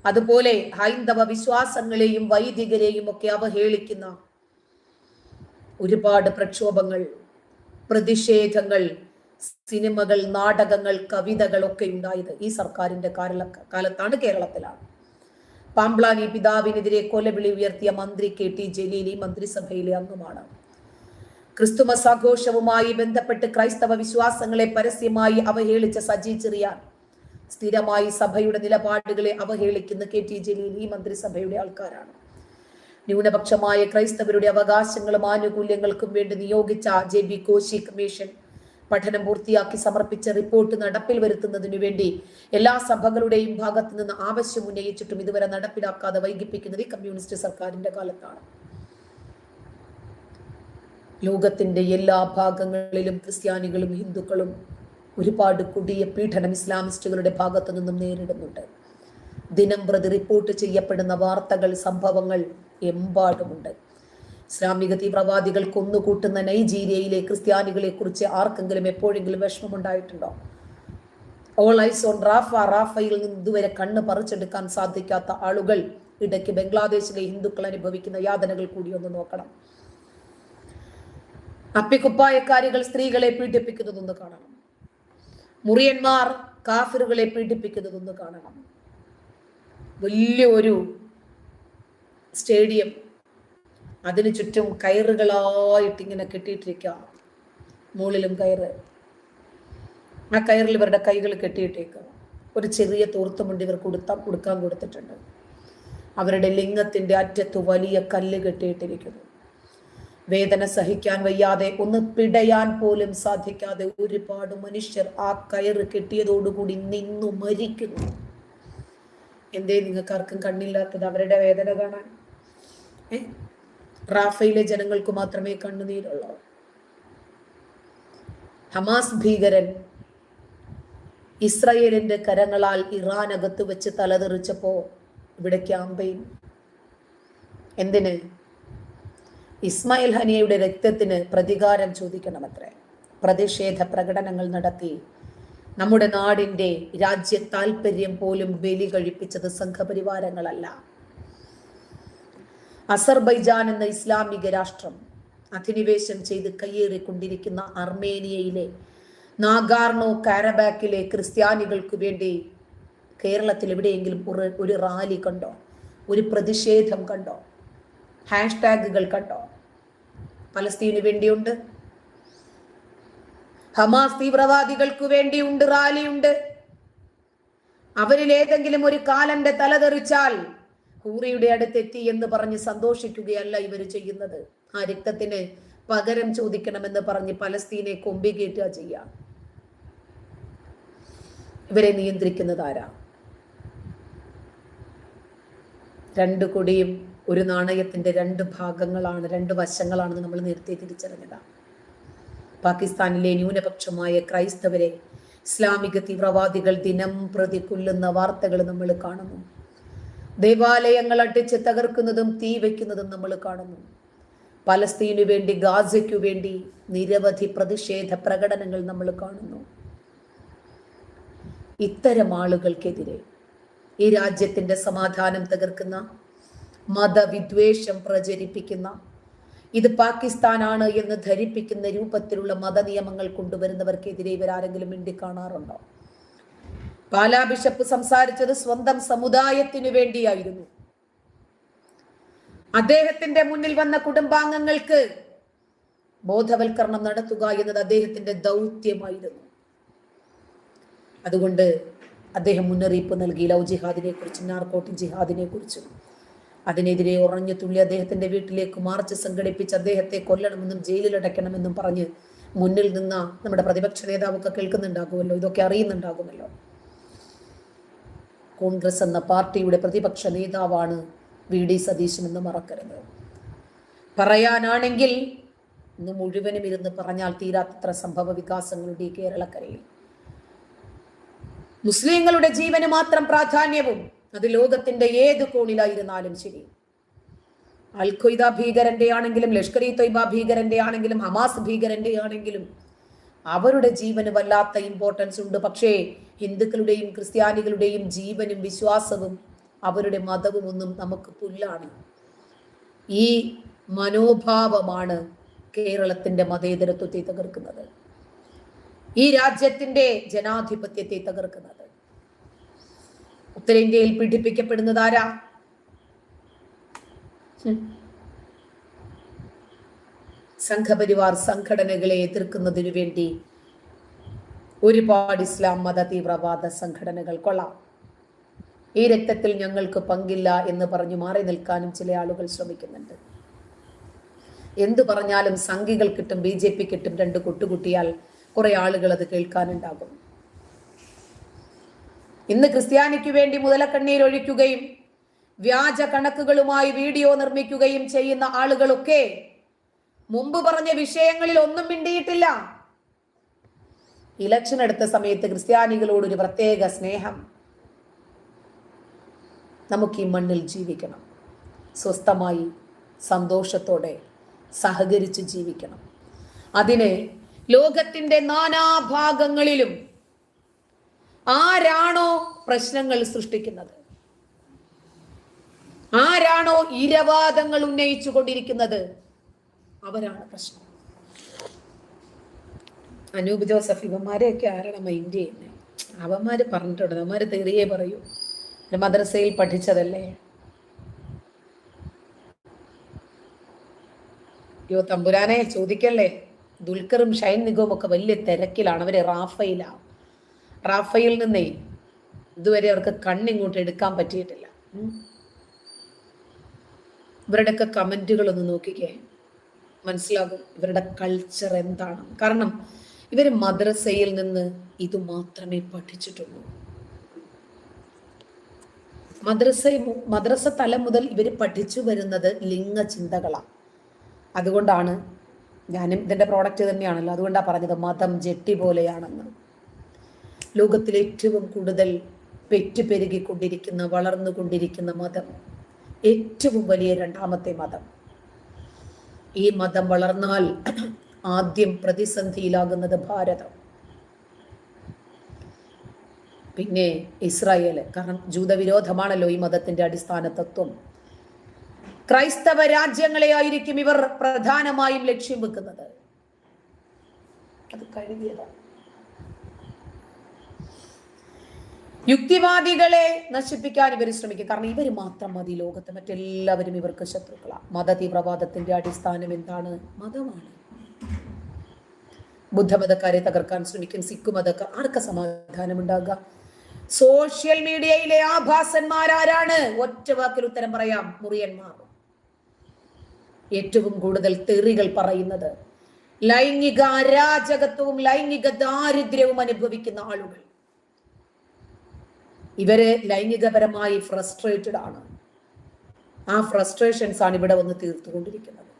അതുപോലെ ഹൈന്ദവ വിശ്വാസങ്ങളെയും വൈദികരെയും ഒക്കെ അവഹേളിക്കുന്ന ഒരുപാട് പ്രക്ഷോഭങ്ങൾ, പ്രതിഷേധങ്ങൾ, സിനിമകൾ, നാടകങ്ങൾ, കവിതകൾ ഒക്കെ ഉണ്ടായത് ഈ സർക്കാരിന്റെ കാലത്താണ്, കേരളത്തിലാണ്. പാംപ്ലാനി പിതാവിനെതിരെ കൊലവിളി ഉയർത്തിയ മന്ത്രി KT ജലീൽ മന്ത്രിസഭയിലെ അംഗമാണ്. ക്രിസ്തുമസ് ആഘോഷവുമായി ബന്ധപ്പെട്ട് ക്രൈസ്തവ വിശ്വാസങ്ങളെ പരസ്യമായി അവഹേളിച്ച സജി ചെറിയാൻ സ്ഥിരമായി സഭയുടെ നിലപാടുകളെ അവഹേളിക്കുന്ന KT ജലീൽ ഈ മന്ത്രിസഭയുടെ ആൾക്കാരാണ്. ന്യൂനപക്ഷമായ ക്രൈസ്തവരുടെ അവകാശങ്ങളും ആനുകൂല്യങ്ങൾക്കും വേണ്ടി നിയോഗിച്ച JB കോശി കമ്മീഷൻ പഠനം പൂർത്തിയാക്കി സമർപ്പിച്ച റിപ്പോർട്ട് നടപ്പിൽ വരുത്തുന്നതിനു വേണ്ടി എല്ലാ സഭകളുടെയും ഭാഗത്തു നിന്ന് ആവശ്യം ഉന്നയിച്ചിട്ടും ഇതുവരെ നടപ്പിലാക്കാതെ വൈകിപ്പിക്കുന്നത് ഈ കമ്മ്യൂണിസ്റ്റ് സർക്കാരിന്റെ കാലത്താണ്. ലോകത്തിന്റെ എല്ലാ ഭാഗങ്ങളിലും ക്രിസ്ത്യാനികളും ഹിന്ദുക്കളും ഒരുപാട് കൊടിയ പീഡനം ഇസ്ലാമിസ്റ്റുകളുടെ ഭാഗത്തു നിന്നും നേരിടുന്നുണ്ട്. ദിനം പ്രതി റിപ്പോർട്ട് ചെയ്യപ്പെടുന്ന വാർത്തകൾ, സംഭവങ്ങൾ എമ്പാടുമുണ്ട്. ഇസ്ലാമിക തീവ്രവാദികൾ കൊന്നുകൂട്ടുന്ന നൈജീരിയയിലെ ക്രിസ്ത്യാനികളെ കുറിച്ച് ആർക്കെങ്കിലും എപ്പോഴെങ്കിലും വിഷമമുണ്ടായിട്ടുണ്ടോ? ഓൾ ഐസ് ഓൺ റാഫയിൽ നിന്ന് ഇതുവരെ കണ്ണ് പറിച്ചെടുക്കാൻ സാധിക്കാത്ത ആളുകൾ ഇടയ്ക്ക് ബംഗ്ലാദേശിലെ ഹിന്ദുക്കൾ അനുഭവിക്കുന്ന യാതനകൾ കൂടി ഒന്ന് നോക്കണം. അപ്പിക്കുപ്പായക്കാരികൾ സ്ത്രീകളെ പീഡിപ്പിക്കുന്നതൊന്ന് കാണണം. മുറിയന്മാർ കാഫിറുകളെ പീഡിപ്പിക്കുന്നതൊന്ന് കാണണം. വലിയൊരു സ്റ്റേഡിയം, അതിനു ചുറ്റും കയറുകളായിട്ട് ഇങ്ങനെ കെട്ടിയിട്ടിരിക്കുക, മുകളിലും കയറ്. ആ കയറിൽ ഇവരുടെ കൈകൾ കെട്ടിയിട്ടേക്കുക. ഒരു ചെറിയ തോർത്തുമുണ്ട് ഇവർ കൊടുക്കാൻ കൊടുത്തിട്ടുണ്ട്. അവരുടെ ലിംഗത്തിന്റെ അറ്റത്ത് വലിയ കല്ല് കെട്ടിയിട്ടിരിക്കുന്നു. വേദന സഹിക്കാൻ വയ്യാതെ ഒന്ന് പിടയാൻ പോലും സാധിക്കാതെ ഒരുപാട് മനുഷ്യർ ആ കയറ് കെട്ടിയതോടുകൂടി നിന്നു മരിക്കുന്നു. എന്തേ നിങ്ങൾക്ക് ആർക്കും കണ്ണില്ലാത്തത് അവരുടെ വേദന കാണാൻ? റാഫയിലെ ജനങ്ങൾക്ക് മാത്രമേ കണ്ണുനീരുള്ളൂ. ഹമാസ് ഭീകരൻ ഇസ്രായേലിന്റെ കരങ്ങളാൽ ഇറാനകത്ത് വെച്ച് തലതെറിച്ചപ്പോ ഇവിടെ ക്യാമ്പയിൻ എന്തിന്? ഇസ്മായിൽ ഹനിയയുടെ രക്തത്തിന് പ്രതികാരം ചോദിക്കണമത്രേ. പ്രതിഷേധ പ്രകടനങ്ങൾ നടത്തി നമ്മുടെ നാടിൻ്റെ രാജ്യ താല്പര്യം പോലും ബലി കഴിപ്പിച്ചത് സംഘപരിവാരങ്ങളല്ല. അസർബൈജാൻ എന്ന ഇസ്ലാമിക രാഷ്ട്രം അധിനിവേശം ചെയ്ത് കയ്യേറിക്കൊണ്ടിരിക്കുന്ന അർമേനിയയിലെ നാഗാർണോ കാരബാക്കിലെ ക്രിസ്ത്യാനികൾക്ക് വേണ്ടി കേരളത്തിൽ എവിടെയെങ്കിലും ഒരു റാലി കണ്ടോ? ഒരു പ്രതിഷേധം കണ്ടോ? ഹാഷ്ടാഗുകൾ കണ്ടോ? പലസ്തീന് വേണ്ടിയുണ്ട്, ഹമാസ് തീവ്രവാദികൾക്ക് വേണ്ടിയുണ്ട്, റാലിയുണ്ട്. അവരിൽ ഏതെങ്കിലും ഒരു കാലന്റെ തലതെറിച്ചാൽ ഹൂറിയുടെ അടുത്തെത്തി എന്ന് പറഞ്ഞ് സന്തോഷിക്കുകയല്ല ഇവർ ചെയ്യുന്നത്. ആ രക്തത്തിന് പകരം ചോദിക്കണമെന്ന് പറഞ്ഞ് പലസ്തീനെ കൊമ്പികേറ്റുക ചെയ്യാം. ഇവരെ നിയന്ത്രിക്കുന്നത് ആരാ? രണ്ട് കൊടിയും ഒരു നാണയത്തിന്റെ രണ്ട് ഭാഗങ്ങളാണ്, രണ്ട് വശങ്ങളാണെന്ന് നമ്മൾ നേരത്തെ തിരിച്ചറിഞ്ഞതാണ്. പാകിസ്ഥാനിലെ ന്യൂനപക്ഷമായ ക്രൈസ്തവരെ ഇസ്ലാമിക തീവ്രവാദികൾ ദിനം പ്രതി കൊല്ലുന്ന വാർത്തകൾ നമ്മൾ കാണുന്നു. ദേവാലയങ്ങൾ അടിച്ച് തകർക്കുന്നതും തീ വയ്ക്കുന്നതും നമ്മൾ കാണുന്നു. പലസ്തീനു വേണ്ടി, ഗാസയ്ക്കു വേണ്ടി നിരവധി പ്രതിഷേധ പ്രകടനങ്ങൾ നമ്മൾ കാണുന്നു. ഇത്തരം ആളുകൾക്കെതിരെ ഈ രാജ്യത്തിന്റെ സമാധാനം തകർക്കുന്ന, മതവിദ്വേഷം പ്രചരിപ്പിക്കുന്ന, ഇത് പാകിസ്ഥാനാണ് എന്ന് ധരിപ്പിക്കുന്ന രൂപത്തിലുള്ള മതനിയമങ്ങൾ കൊണ്ടുവരുന്നവർക്കെതിരെ ഇവരാരെങ്കിലും മിണ്ടി കാണാറുണ്ടോ? പാലാ ബിഷപ്പ് സംസാരിച്ചത് സ്വന്തം സമുദായത്തിനു വേണ്ടിയായിരുന്നു. അദ്ദേഹത്തിന്റെ മുന്നിൽ വന്ന കുടുംബാംഗങ്ങൾക്ക് ബോധവൽക്കരണം നടത്തുക എന്നത് അദ്ദേഹത്തിന്റെ ദൗത്യമായിരുന്നു. അതുകൊണ്ട് അദ്ദേഹം മുന്നറിയിപ്പ് നൽകി ലവ് ജിഹാദിനെ കുറിച്ചും നാർക്കോട്ടിക് ജിഹാദിനെ കുറിച്ചും. അതിനെതിരെ ഉറഞ്ഞു തുള്ളി അദ്ദേഹത്തിന്റെ വീട്ടിലേക്ക് മാർച്ച് സംഘടിപ്പിച്ച് അദ്ദേഹത്തെ കൊല്ലണമെന്നും ജയിലിലടയ്ക്കണമെന്നും പറഞ്ഞ് മുന്നിൽ നിന്ന നമ്മുടെ പ്രതിപക്ഷ നേതാവൊക്കെ കേൾക്കുന്നുണ്ടാകുമല്ലോ, ഇതൊക്കെ അറിയുന്നുണ്ടാകുമല്ലോ. കോൺഗ്രസ് എന്ന പാർട്ടിയുടെ പ്രതിപക്ഷ നേതാവാണ് VD സതീശൻ എന്ന് മറക്കരുത്. പറയാനാണെങ്കിൽ ഇന്ന് മുഴുവനും ഇരുന്ന് പറഞ്ഞാൽ തീരാത്തത്ര സംഭവ വികാസങ്ങളുടെ ഈ കേരളക്കരയിൽ മുസ്ലിങ്ങളുടെ ജീവന് മാത്രം പ്രാധാന്യവും, അത് ലോകത്തിന്റെ ഏത് കോണിലായിരുന്നാലും ശരി. അൽ ഖ്വയ്ദ ഭീകരന്റെ ആണെങ്കിലും, ലഷ്കർ ഇ തൊയ്ബ ഭീകരന്റെ ആണെങ്കിലും, ഹമാസ് ഭീകരന്റെ ആണെങ്കിലും അവരുടെ ജീവന് വല്ലാത്ത ഇമ്പോർട്ടൻസ് ഉണ്ട്. പക്ഷേ ഹിന്ദുക്കളുടെയും ക്രിസ്ത്യാനികളുടെയും ജീവനും വിശ്വാസവും അവരുടെ മതവും ഒന്നും നമുക്ക് പുല്ലാണ്. ഈ മനോഭാവമാണ് കേരളത്തിന്റെ മതേതരത്വത്തെ തകർക്കുന്നത്, ഈ രാജ്യത്തിന്റെ ജനാധിപത്യത്തെ തകർക്കുന്നത്. ഉത്തരേന്ത്യയിൽ പീഡിപ്പിക്കപ്പെടുന്നത് ആരാ? സംഘപരിവാർ സംഘടനകളെ എതിർക്കുന്നതിനു വേണ്ടി ഒരുപാട് ഇസ്ലാം മത തീവ്രവാദ സംഘടനകൾ കൊള്ളാം. ഈ രക്തത്തിൽ ഞങ്ങൾക്ക് പങ്കില്ല എന്ന് പറഞ്ഞു മാറി നിൽക്കാനും ചില ആളുകൾ ശ്രമിക്കുന്നുണ്ട്. എന്തു പറഞ്ഞാലും സംഘികൾ കിട്ടും, BJP കിട്ടും, രണ്ട് കൊട്ടുകുട്ടിയാൽ കുറെ ആളുകൾ അത് കേൾക്കാനുണ്ടാകും. ഇന്ന് ക്രിസ്ത്യാനിക്ക് വേണ്ടി മുതലക്കണ്ണീർ ഒഴിക്കുകയും വ്യാജ കണക്കുകളുമായി വീഡിയോ നിർമ്മിക്കുകയും ചെയ്യുന്ന ആളുകളൊക്കെ മുമ്പ് പറഞ്ഞ വിഷയങ്ങളിൽ ഒന്നും മിണ്ടിയിട്ടില്ല. ഇലക്ഷൻ എടുത്ത സമയത്ത് ക്രിസ്ത്യാനികളോടൊരു പ്രത്യേക സ്നേഹം. നമുക്ക് ഈ മണ്ണിൽ ജീവിക്കണം, സ്വസ്ഥമായി സന്തോഷത്തോടെ സഹകരിച്ച് ജീവിക്കണം. അതിന് ലോകത്തിന്റെ നാനാഭാഗങ്ങളിലും ആരാണോ പ്രശ്നങ്ങൾ സൃഷ്ടിക്കുന്നത്, ആരാണോ ഇരവാദങ്ങൾ ഉന്നയിച്ചു കൊണ്ടിരിക്കുന്നത്, അവരാണ് പ്രശ്നം. അനൂപ് ജോസഫ് ഇവന്മാരെയൊക്കെ ആരാണ് മൈൻഡ് ചെയ്യുന്നത്? അവന്മാര് പറഞ്ഞിട്ടുണ്ട്, അവന്മാര് തെറിയെ പറയൂ, മദ്രസയിൽ പഠിച്ചതല്ലേ. യോ തമ്പുരാനെ ചോദിക്കല്ലേ. ദുൽഖറും ഷൈൻ നിഗവും ഒക്കെ വലിയ തിരക്കിലാണ്. അവര് റാഫയിൽ നിന്നേ ഇതുവരെ അവർക്ക് കണ്ണിങ്ങോട്ട് എടുക്കാൻ പറ്റിയിട്ടില്ല. ഇവരുടെയൊക്കെ കമന്റുകളൊന്ന് നോക്കിക്കേ, മനസ്സിലാകും ഇവരുടെ കൾച്ചർ എന്താണ്. കാരണം ഇവര് മദ്രസയിൽ നിന്ന് ഇത് മാത്രമേ പഠിച്ചിട്ടുള്ളൂ. മദ്രസ തലം മുതൽ ഇവർ പഠിച്ചു വരുന്നത് ലിംഗ ചിന്തകളാണ്. അതുകൊണ്ടാണ് ഞാനും ഇതിന്റെ പ്രോഡക്റ്റ് തന്നെയാണല്ലോ, അതുകൊണ്ടാണ് പറഞ്ഞത് മതം ജെട്ടി പോലെയാണെന്ന്. ലോകത്തിൽ ഏറ്റവും കൂടുതൽ പെറ്റുപെരുകിക്കൊണ്ടിരിക്കുന്ന, വളർന്നുകൊണ്ടിരിക്കുന്ന മതം, ഏറ്റവും വലിയ രണ്ടാമത്തെ മതം. ഈ മതം വളർന്നാൽ ആദ്യം പ്രതിസന്ധിയിലാകുന്നത് ഭാരതം, പിന്നെ ഇസ്രായേൽ. കാരണം ജൂതവിരോധമാണല്ലോ ഈ മതത്തിന്റെ അടിസ്ഥാന തത്വം. ക്രൈസ്തവ രാജ്യങ്ങളെ ആയിരിക്കും ഇവർ പ്രധാനമായും ലക്ഷ്യം വെക്കുന്നത്. അത് കഴുകിയതാണ്. യുക്തിവാദികളെ നശിപ്പിക്കാൻ ഇവർ ശ്രമിക്കും. കാരണം ഇവർ മാത്രം മതി ലോകത്ത്, മറ്റെല്ലാവരും ഇവർക്ക് ശത്രുക്കളാണ്. മതതീവ്രവാദത്തിന്റെ അടിസ്ഥാനം എന്താണ്? മതമാണ്. ബുദ്ധമതക്കാരെ തകർക്കാൻ ശ്രമിക്കും, സിഖ് മതക്കാർ. ആർക്ക സമാധാനം ഉണ്ടാകുക? സോഷ്യൽ മീഡിയയിലെ ആഭാസന്മാരാരാണ്? ഒറ്റ വാക്കിൽ ഉത്തരം പറയാം, മുറിയന്മാർ. ഏറ്റവും കൂടുതൽ തെറികൾ പറയുന്നത് ലൈംഗിക അരാജകത്വവും ലൈംഗിക ദാരിദ്ര്യവും അനുഭവിക്കുന്ന ആളുകൾ. ഇവര് ലൈംഗികപരമായി ഫ്രസ്ട്രേറ്റഡ് ആണ്. ആ ഫ്രസ്ട്രേഷൻസ് ആണ് ഇവിടെ വന്ന് തീർത്തുകൊണ്ടിരിക്കുന്നത്.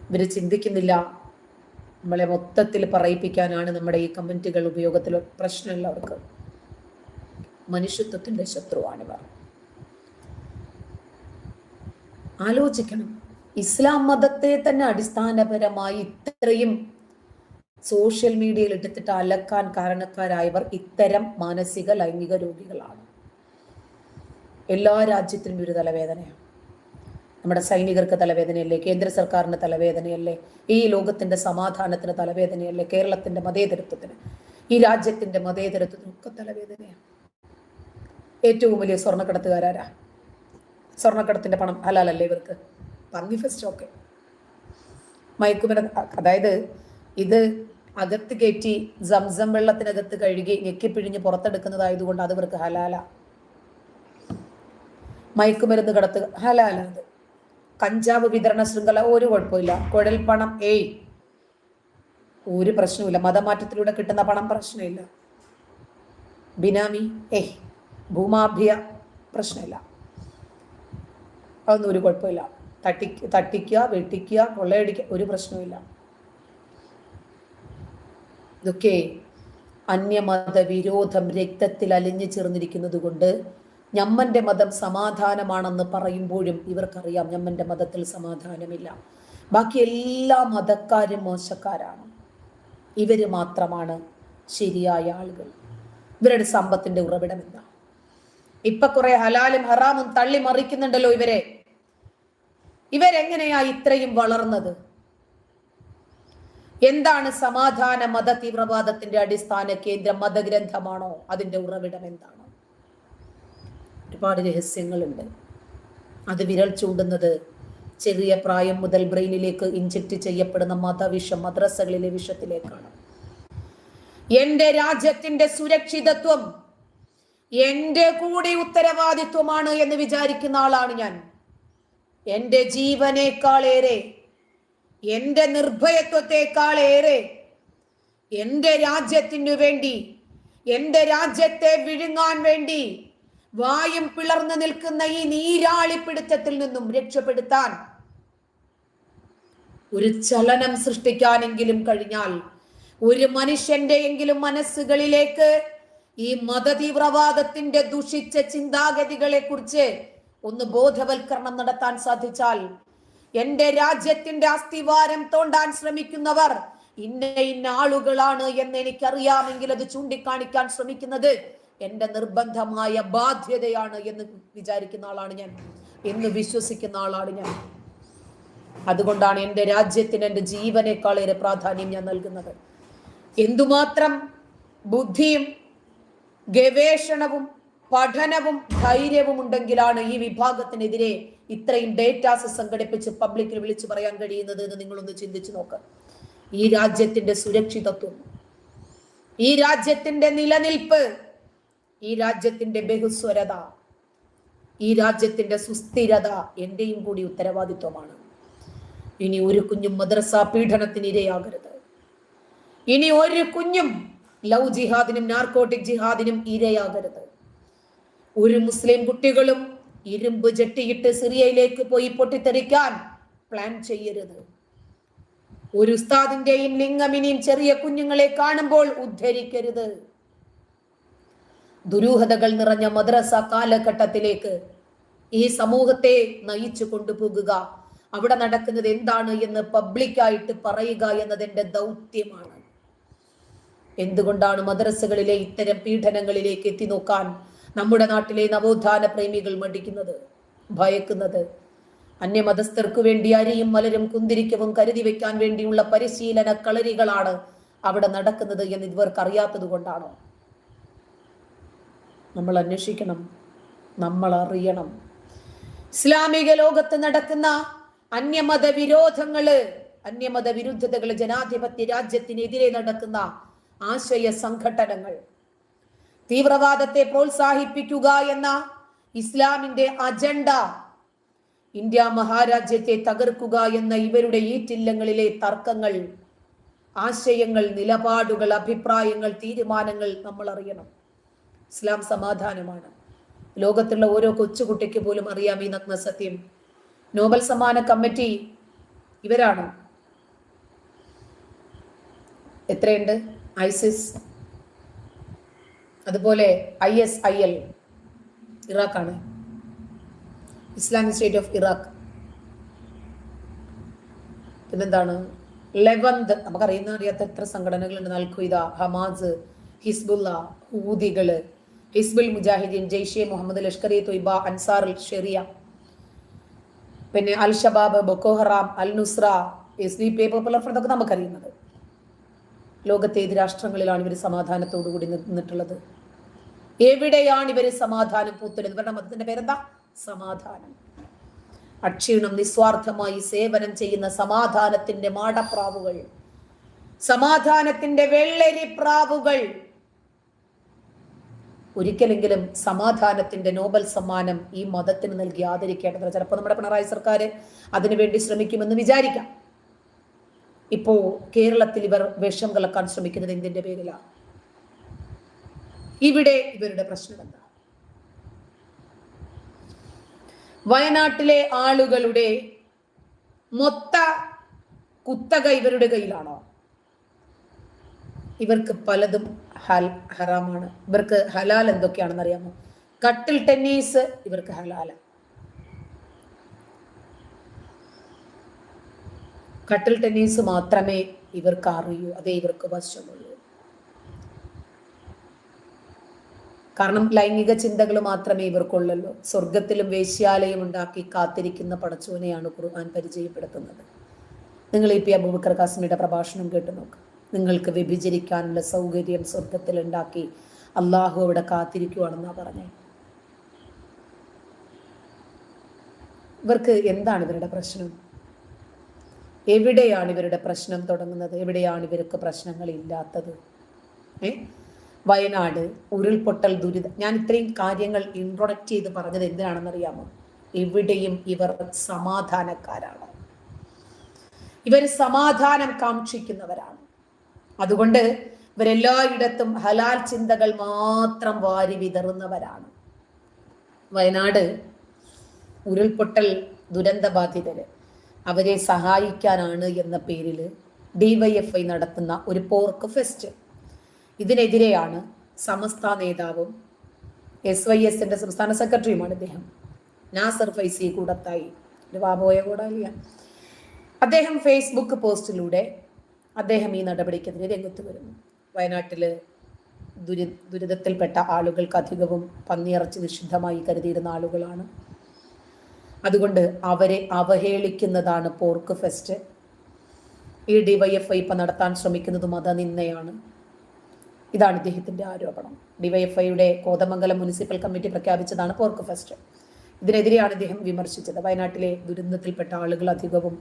ഇവര് ചിന്തിക്കുന്നില്ല നമ്മളെ മൊത്തത്തിൽ പറയിപ്പിക്കാനാണ് നമ്മുടെ ഈ കമന്റുകൾ ഉപയോഗത്തിൽ. പ്രശ്നമില്ല അവർക്ക്. മനുഷ്യത്വത്തിന്റെ ശത്രുവാണിവർ. ആലോചിക്കണം. ഇസ്ലാം മതത്തെ തന്നെ അടിസ്ഥാനപരമായി ഇത്രയും സോഷ്യൽ മീഡിയയിൽ എടുത്തിട്ട് അലക്കാൻ കാരണക്കാരായവർ ഇത്തരം മാനസിക ലൈംഗിക രോഗികളാണ്. എല്ലാ രാജ്യത്തിനും ഒരു തലവേദനയാണ്. നമ്മുടെ സൈനികർക്ക് തലവേദനയല്ലേ? കേന്ദ്ര സർക്കാരിന് തലവേദനയല്ലേ? ഈ ലോകത്തിന്റെ സമാധാനത്തിന് തലവേദനയല്ലേ? കേരളത്തിന്റെ മതേതരത്വത്തിന്, ഈ രാജ്യത്തിന്റെ മതേതരത്വത്തിന് ഒക്കെ തലവേദനയാണ്. ഏറ്റവും വലിയ സ്വർണ്ണക്കടത്തുകാരാരാ? സ്വർണ്ണക്കടത്തിന്റെ പണം ഹലാലല്ലേ ഇവർക്ക്? പന്നിഫെസ്റ്റൊക്കെ മയക്കുമരുന്ന്. അതായത് ഇത് അകത്ത് കയറ്റി സംസം വെള്ളത്തിനകത്ത് കഴുകി ഞെക്കിപ്പിഴിഞ്ഞ് പുറത്തെടുക്കുന്നതായതുകൊണ്ട് അത് ഇവർക്ക് ഹലാല. മയക്കുമരുന്ന് കടത്തുക ഹലാല. അത് കഞ്ചാവ് വിതരണ ശൃംഖല ഒരു കുഴപ്പമില്ല. കുഴൽപ്പണം ഒരു പ്രശ്നമില്ല. മതമാറ്റത്തിലൂടെ കിട്ടുന്ന പണം പ്രശ്നമില്ല. ബിനാമി ഭൂമാഭ്യ പ്രശ്നമില്ല. അതൊന്നും ഒരു കുഴപ്പമില്ല. തട്ടിക്കുക, വെട്ടിക്കുക, കൊള്ളയടിക്കുക ഒരു പ്രശ്നമില്ല. ഇതൊക്കെ അന്യമത വിരോധം രക്തത്തിൽ അലിഞ്ഞു ചേർന്നിരിക്കുന്നത് കൊണ്ട് ഞമ്മന്റെ മതം സമാധാനമാണെന്ന് പറയുമ്പോഴും ഇവർക്കറിയാം ഞമ്മന്റെ മതത്തിൽ സമാധാനമില്ല. ബാക്കി എല്ലാ മതക്കാരും മോശക്കാരാണ്. ഇവര് മാത്രമാണ് ശരിയായ ആളുകൾ. ഇവരുടെ സമ്പത്തിന്റെ ഉറവിടം എന്താ? ഇപ്പൊ കുറെ ഹലാലും ഹറാമും തള്ളി മറിക്കുന്നുണ്ടല്ലോ ഇവരെങ്ങനെയാ ഇത്രയും വളർന്നത്? എന്താണ് സമാധാന മത തീവ്രവാദത്തിന്റെ അടിസ്ഥാന കേന്ദ്രം? മതഗ്രന്ഥമാണോ? അതിന്റെ ഉറവിടം എന്താണ്? ഒരുപാട് രഹസ്യങ്ങളുണ്ട്. അത് വിരൽ ചൂണ്ടുന്നത് ചെറിയ പ്രായം മുതൽ ബ്രെയിനിലേക്ക് ഇൻജക്ട് ചെയ്യപ്പെടുന്ന മതവിഷം, മദ്രസകളിലെ വിഷത്തിലേക്കാണ്. എന്റെ രാജ്യത്തിന്റെ സുരക്ഷിതത്വം എന്റെ കൂടി ഉത്തരവാദിത്വമാണ് എന്ന് വിചാരിക്കുന്ന ആളാണ് ഞാൻ. എന്റെ ജീവനേക്കാളേറെ, എന്റെ നിർഭയത്വത്തെക്കാളേറെ എന്റെ രാജ്യത്തിനു വേണ്ടി, എന്റെ രാജ്യത്തെ വിഴുങ്ങാൻ വേണ്ടി വായും പിളർന്നു നിൽക്കുന്ന ഈ നീരാളിപ്പിടുത്തത്തിൽ നിന്നും രക്ഷപ്പെടുത്താൻ ഒരു ചലനം സൃഷ്ടിക്കാനെങ്കിലും കഴിഞ്ഞാൽ, ഒരു മനുഷ്യന്റെ എങ്കിലും മനസ്സുകളിലേക്ക് ഈ മതതീവ്രവാദത്തിന്റെ ദുഷിച്ച ചിന്താഗതികളെ കുറിച്ച് ഒന്ന് ബോധവൽക്കരണം നടത്താൻ സാധിച്ചാൽ, എന്റെ രാജ്യത്തിന്റെ അസ്ഥിവാരം തോണ്ടാൻ ശ്രമിക്കുന്നവർ ഇന്ന ആളുകളാണ് എന്ന് എനിക്കറിയാമെങ്കിൽ അത് ചൂണ്ടിക്കാണിക്കാൻ ശ്രമിക്കുന്നത് എന്റെ നിർബന്ധമായ ബാധ്യതയാണ് എന്ന് വിചാരിക്കുന്ന ആളാണ് ഞാൻ, എന്ന് വിശ്വസിക്കുന്ന ആളാണ് ഞാൻ. അതുകൊണ്ടാണ് എന്റെ രാജ്യത്തിന് എന്റെ ജീവനേക്കാളേറെ പ്രാധാന്യം ഞാൻ നൽകുന്നത്. എന്തുമാത്രം ബുദ്ധിയും ഗവേഷണവും പഠനവും ധൈര്യവും ഉണ്ടെങ്കിലാണ് ഈ വിഭാഗത്തിനെതിരെ ഇത്രയും ഡേറ്റാസ് സംഘടിപ്പിച്ച് പബ്ലിക്കിൽ വിളിച്ചു പറയാൻ കഴിയുന്നത് എന്ന് നിങ്ങളൊന്ന് ചിന്തിച്ചു നോക്ക്. ഈ രാജ്യത്തിന്റെ സുരക്ഷിതത്വം, ഈ രാജ്യത്തിന്റെ നിലനിൽപ്പ്, ഈ രാജ്യത്തിന്റെ ബഹുസ്വരത, ഈ രാജ്യത്തിന്റെ സുസ്ഥിരത എന്റെയും കൂടി ഉത്തരവാദിത്വമാണ്. ഇനി ഒരു കുഞ്ഞും മദ്രസ പീഡനത്തിന് ഇരയാകരുത്. ഇനി ഒരു കുഞ്ഞും ലവ് ജിഹാദിനും നാർക്കോട്ടിക് ജിഹാദിനും ഇരയാകരുത്. ഒരു മുസ്ലിം കുട്ടികളും ഇരുമ്പ് ജെട്ടിയിട്ട് സിറിയയിലേക്ക് പോയി പൊട്ടിത്തെറിക്കാൻ പ്ലാൻ ചെയ്യരുത്. ഒരു ഉസ്താദിന്റെയും ലിംഗമിനിയും ചെറിയ കുഞ്ഞുങ്ങളെ കാണുമ്പോൾ ഉദ്ധരിക്കരുത്. ദുരൂഹതകൾ നിറഞ്ഞ മദ്രസ കാലഘട്ടത്തിലേക്ക് ഈ സമൂഹത്തെ നയിച്ചു കൊണ്ടുപോകുക, അവിടെ നടക്കുന്നത് എന്താണ് എന്ന് പബ്ലിക്കായിട്ട് പറയുക എന്നത് എന്റെ ദൗത്യമാണ്. എന്തുകൊണ്ടാണ് മദ്രസകളിലെ ഇത്തരം പീഡനങ്ങളിലേക്ക് എത്തി നോക്കാൻ നമ്മുടെ നാട്ടിലെ നവോത്ഥാന പ്രേമികൾ മടിക്കുന്നത്, ഭയക്കുന്നത്? അന്യമതസ്ഥർക്കു വേണ്ടി അരിയും മലരും കുന്തിരിക്കവും കരുതി വെക്കാൻ വേണ്ടിയുള്ള പരിശീലന കളരികളാണ് അവിടെ നടക്കുന്നത് എന്ന് ഇവർക്ക് അറിയാത്തത് കൊണ്ടാണോ? നമ്മൾ അന്വേഷിക്കണം, നമ്മൾ അറിയണം. ഇസ്ലാമിക ലോകത്ത് നടക്കുന്ന അന്യമത വിരോധങ്ങള്, അന്യമത വിരുദ്ധതകള്, ജനാധിപത്യ രാജ്യത്തിനെതിരെ നടക്കുന്ന ആശയ സംഘടനകൾ, തീവ്രവാദത്തെ പ്രോത്സാഹിപ്പിക്കുക എന്ന ഇസ്ലാമിന്റെ അജണ്ട, ഇന്ത്യ മഹാരാജ്യത്തെ തകർക്കുക എന്ന ഇവരുടെ ഈറ്റില്ലങ്ങളിലെ തർക്കങ്ങൾ, ആശയങ്ങൾ, നിലപാടുകൾ, അഭിപ്രായങ്ങൾ, തീരുമാനങ്ങൾ നമ്മൾ അറിയണം. ഇസ്ലാം സമാധാനമാണ്. ലോകത്തുള്ള ഓരോ കൊച്ചുകുട്ടിക്ക് പോലും അറിയാം ഈ നഗ്ന സത്യം. നോബൽ സമ്മാന കമ്മിറ്റി ഇവരാണ്. എത്രയുണ്ട്? ഐസിസ്, അതുപോലെ ISIL ഇറാഖാണ്, ഇസ്ലാമിക് സ്റ്റേറ്റ് ഓഫ് ഇറാഖ്. പിന്നെന്താണ്? ലെവന്ത്, നമുക്കറിയുന്ന അറിയാത്ത എത്ര സംഘടനകളുണ്ട്. അൽ-ഖ്വയ്ദ, ഹമാസ്, ഹിസ്ബുള്ള, ഹൂദികള്, ഹിസ്ബുൽ മുജാഹിദീൻ, ജയ്ഷെ മുഹമ്മദ്, ലഷ്കർ-ഇ തൊയ്ബ, അൻസാർ ഷെറിയ, പിന്നെ al Shabaab, Boko Haram, al Nusra, SDP, Popular Front, ഒക്കെ നമുക്കറിയുന്നത്. ലോകത്തെ ഏത് രാഷ്ട്രങ്ങളിലാണ് ഇവർ സമാധാനത്തോടു കൂടി നിന്നിട്ടുള്ളത്? എവിടെയാണ് ഇവര് സമാധാനം പൂത്തുന്നത്? ഇവരുടെ മതത്തിന്റെ പേരെന്താ? സമാധാനം. അക്ഷീണം നിസ്വാർത്ഥമായി സേവനം ചെയ്യുന്ന സമാധാനത്തിന്റെ മാടപ്രാവുകൾ, സമാധാനത്തിന്റെ വെള്ളരിപ്രാവുകൾ. ഒരിക്കലെങ്കിലും സമാധാനത്തിന്റെ നോബൽ സമ്മാനം ഈ മതത്തിന് നൽകി ആദരിക്കേണ്ടത്. ചിലപ്പോൾ നമ്മുടെ പിണറായി സർക്കാർ അതിനുവേണ്ടി ശ്രമിക്കുമെന്ന് വിചാരിക്കാം. ഇപ്പോ കേരളത്തിൽ ഇവർ വിഷം കലക്കാൻ ശ്രമിക്കുന്നത് എന്തിന്റെ പേരിലാണ്? ഇവിടെ ഇവരുടെ പ്രശ്നം എന്താ? വയനാട്ടിലെ ആളുകളുടെ മൊത്ത കുത്തക ഇവരുടെ കയ്യിലാണോ? ഇവർക്ക് പലതും ഹറാമാണ്. ഇവർക്ക് ഹലാൽ എന്തൊക്കെയാണെന്ന് അറിയാമോ? കട്ടിൽ ടെന്നീസ് ഇവർക്ക് ഹലാല. കട്ടിൽ ടെന്നീസ് മാത്രമേ ഇവർക്ക് അറിയൂ, അതേ ഇവർക്ക് വശമുള്ളൂ. കാരണം ലൈംഗിക ചിന്തകൾ മാത്രമേ ഇവർക്കുള്ളല്ലോ. സ്വർഗത്തിലും വേശ്യാലയം ഉണ്ടാക്കി കാത്തിരിക്കുന്ന പടച്ചോനെയാണ് ഖുർആൻ പരിചയപ്പെടുത്തുന്നത്. നിങ്ങൾ ഇ പി അബൂബക്കർ ഖാസിമിയുടെ പ്രഭാഷണം കേട്ടു നോക്ക്. നിങ്ങൾക്ക് വ്യഭിചരിക്കാനുള്ള സൗകര്യം സ്വർഗത്തിൽ ഉണ്ടാക്കി അള്ളാഹു അവിടെ കാത്തിരിക്കുവാണെന്നാ പറഞ്ഞേ. ഇവർക്ക് എന്താണ് ഇവരുടെ പ്രശ്നം? എവിടെയാണ് ഇവരുടെ പ്രശ്നം തുടങ്ങുന്നത്? എവിടെയാണ് ഇവർക്ക് പ്രശ്നങ്ങൾ ഇല്ലാത്തത്? വയനാട് ഉരുൾപൊട്ടൽ ദുരിതം, ഞാൻ ഇത്രയും കാര്യങ്ങൾ ഇൻട്രൊഡക്റ്റ് ചെയ്ത് പറഞ്ഞത് എന്തിനാണെന്നറിയാമോ? എവിടെയും ഇവർ സമാധാനക്കാരാണ്, ഇവർ സമാധാനം കാക്ഷിക്കുന്നവരാണ്. അതുകൊണ്ട് ഇവരെല്ലായിടത്തും ഹലാൽ ചിന്തകൾ മാത്രം വാരി വിതറുന്നവരാണ്. വയനാട് ഉരുൾപൊട്ടൽ ദുരന്ത ബാധിതര്, അവരെ സഹായിക്കാനാണ് എന്ന പേരിൽ DYFI നടത്തുന്ന ഒരു പോർക്ക് ഫെസ്റ്റ്. ഇതിനെതിരെയാണ് സമസ്ത നേതാവും SYSന്റെ സംസ്ഥാന സെക്രട്ടറിയുമാണ് ഇദ്ദേഹം, നാസർ ഫൈസി കൂടത്തായി, ബാബോയ കൂടല്ല. അദ്ദേഹം ഫേസ്ബുക്ക് പോസ്റ്റിലൂടെ അദ്ദേഹം ഈ നടപടിക്കെതിരെ രംഗത്ത് വരുന്നു. വയനാട്ടില് ദുരിതത്തിൽപ്പെട്ട ആളുകൾക്ക് അധികവും പന്നിയിറച്ചി നിഷിദ്ധമായി കരുതിയിരുന്ന ആളുകളാണ്. അതുകൊണ്ട് അവരെ അവഹേളിക്കുന്നതാണ് പോർക്ക് ഫെസ്റ്റ്. ഈ DYFI ഇപ്പം നടത്താൻ ശ്രമിക്കുന്നത് മതനിന്ദയാണ്. ഇതാണ് ഇദ്ദേഹത്തിന്റെ ആരോപണം. DYFIയുടെ കോതമംഗലം മുനിസിപ്പൽ കമ്മിറ്റി പ്രഖ്യാപിച്ചതാണ് പോർക്ക് ഫെസ്റ്റ്. ഇതിനെതിരെയാണ് ഇദ്ദേഹം വിമർശിച്ചത്. വയനാട്ടിലെ ദുരന്തത്തിൽപ്പെട്ട ആളുകൾ അധികവും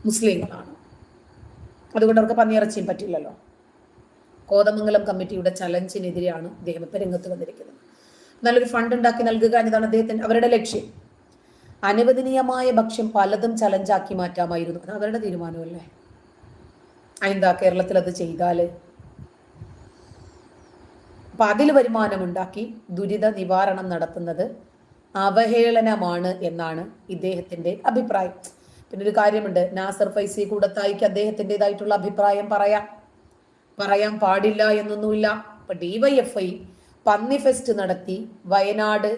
മുസ്ലിങ്ങളാണ്, അതുകൊണ്ട് അവർക്ക് പന്നിയിറച്ചിയും പറ്റില്ലല്ലോ. കോതമംഗലം കമ്മിറ്റിയുടെ ചലഞ്ചിനെതിരെയാണ് ഇദ്ദേഹം ഇപ്പം രംഗത്ത് വന്നിരിക്കുന്നത്. നല്ലൊരു ഫണ്ട് ഉണ്ടാക്കി നൽകുക എന്നതാണ് അദ്ദേഹത്തിന്റെ അവരുടെ ലക്ഷ്യം. അനുവദനീയമായ ഭക്ഷ്യം പലതും ചലഞ്ചാക്കി മാറ്റാമായിരുന്നു, അത് അവരുടെ തീരുമാനമല്ലേ. എന്താ കേരളത്തിൽ അത് ചെയ്താല്? അപ്പൊ അതിൽ വരുമാനമുണ്ടാക്കി ദുരിത നിവാരണം നടത്തുന്നത് അവഹേളനമാണ് എന്നാണ് ഇദ്ദേഹത്തിന്റെ അഭിപ്രായം. പിന്നെ ഒരു കാര്യമുണ്ട്, നാസർ ഫൈസി കൂടത്തായിക്ക് അദ്ദേഹത്തിൻ്റെതായിട്ടുള്ള അഭിപ്രായം പറയാൻ പാടില്ല എന്നൊന്നുമില്ല. ഇപ്പൊ DYFI പന്നി ഫെസ്റ്റ് നടത്തി വയനാട്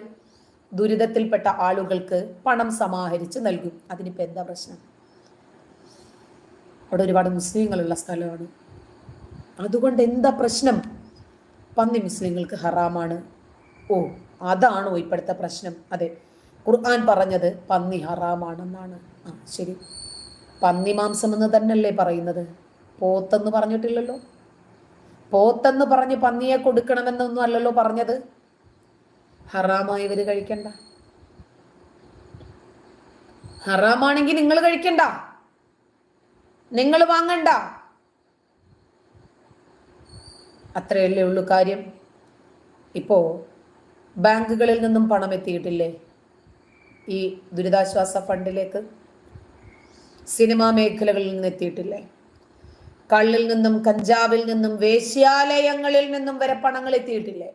ദുരിതത്തിൽപ്പെട്ട ആളുകൾക്ക് പണം സമാഹരിച്ച് നൽകും. അതിനിപ്പോൾ എന്താ പ്രശ്നം? അവിടെ ഒരുപാട് മുസ്ലിങ്ങളുള്ള സ്ഥലമാണ്. അതുകൊണ്ട് എന്താ പ്രശ്നം? പന്നി മുസ്ലിങ്ങൾക്ക് ഹറാമാണ്. ഓ, അതാണോ ഇപ്പോഴത്തെ പ്രശ്നം? അതെ, ഖുർആൻ പറഞ്ഞത് പന്നി ഹറാമാണെന്നാണ്. ശരി, പന്നി മാംസം എന്ന് തന്നെയല്ലേ പറയുന്നത്? പോത്തെന്ന് പറഞ്ഞിട്ടില്ലല്ലോ. പോത്തെന്ന് പറഞ്ഞ് പന്നിയെ കൊടുക്കണമെന്നൊന്നും അല്ലല്ലോ പറഞ്ഞത്. ഹറാമായി ഇവര് കഴിക്കണ്ട. ഹറാമാണെങ്കിൽ നിങ്ങൾ കഴിക്കണ്ട, നിങ്ങൾ വാങ്ങണ്ട. അത്രയല്ലേ ഉള്ളൂ കാര്യം. ഇപ്പോ ബാങ്കുകളിൽ നിന്നും പണം എത്തിയിട്ടില്ലേ ഈ ദുരിതാശ്വാസ ഫണ്ടിലേക്ക്? സിനിമാ മേഖലകളിൽ നിന്ന് എത്തിയിട്ടില്ലേ? കള്ളിൽ നിന്നും കഞ്ചാവിൽ നിന്നും വേശ്യാലയങ്ങളിൽ നിന്നും വരെ പണങ്ങൾ എത്തിയിട്ടില്ലേ?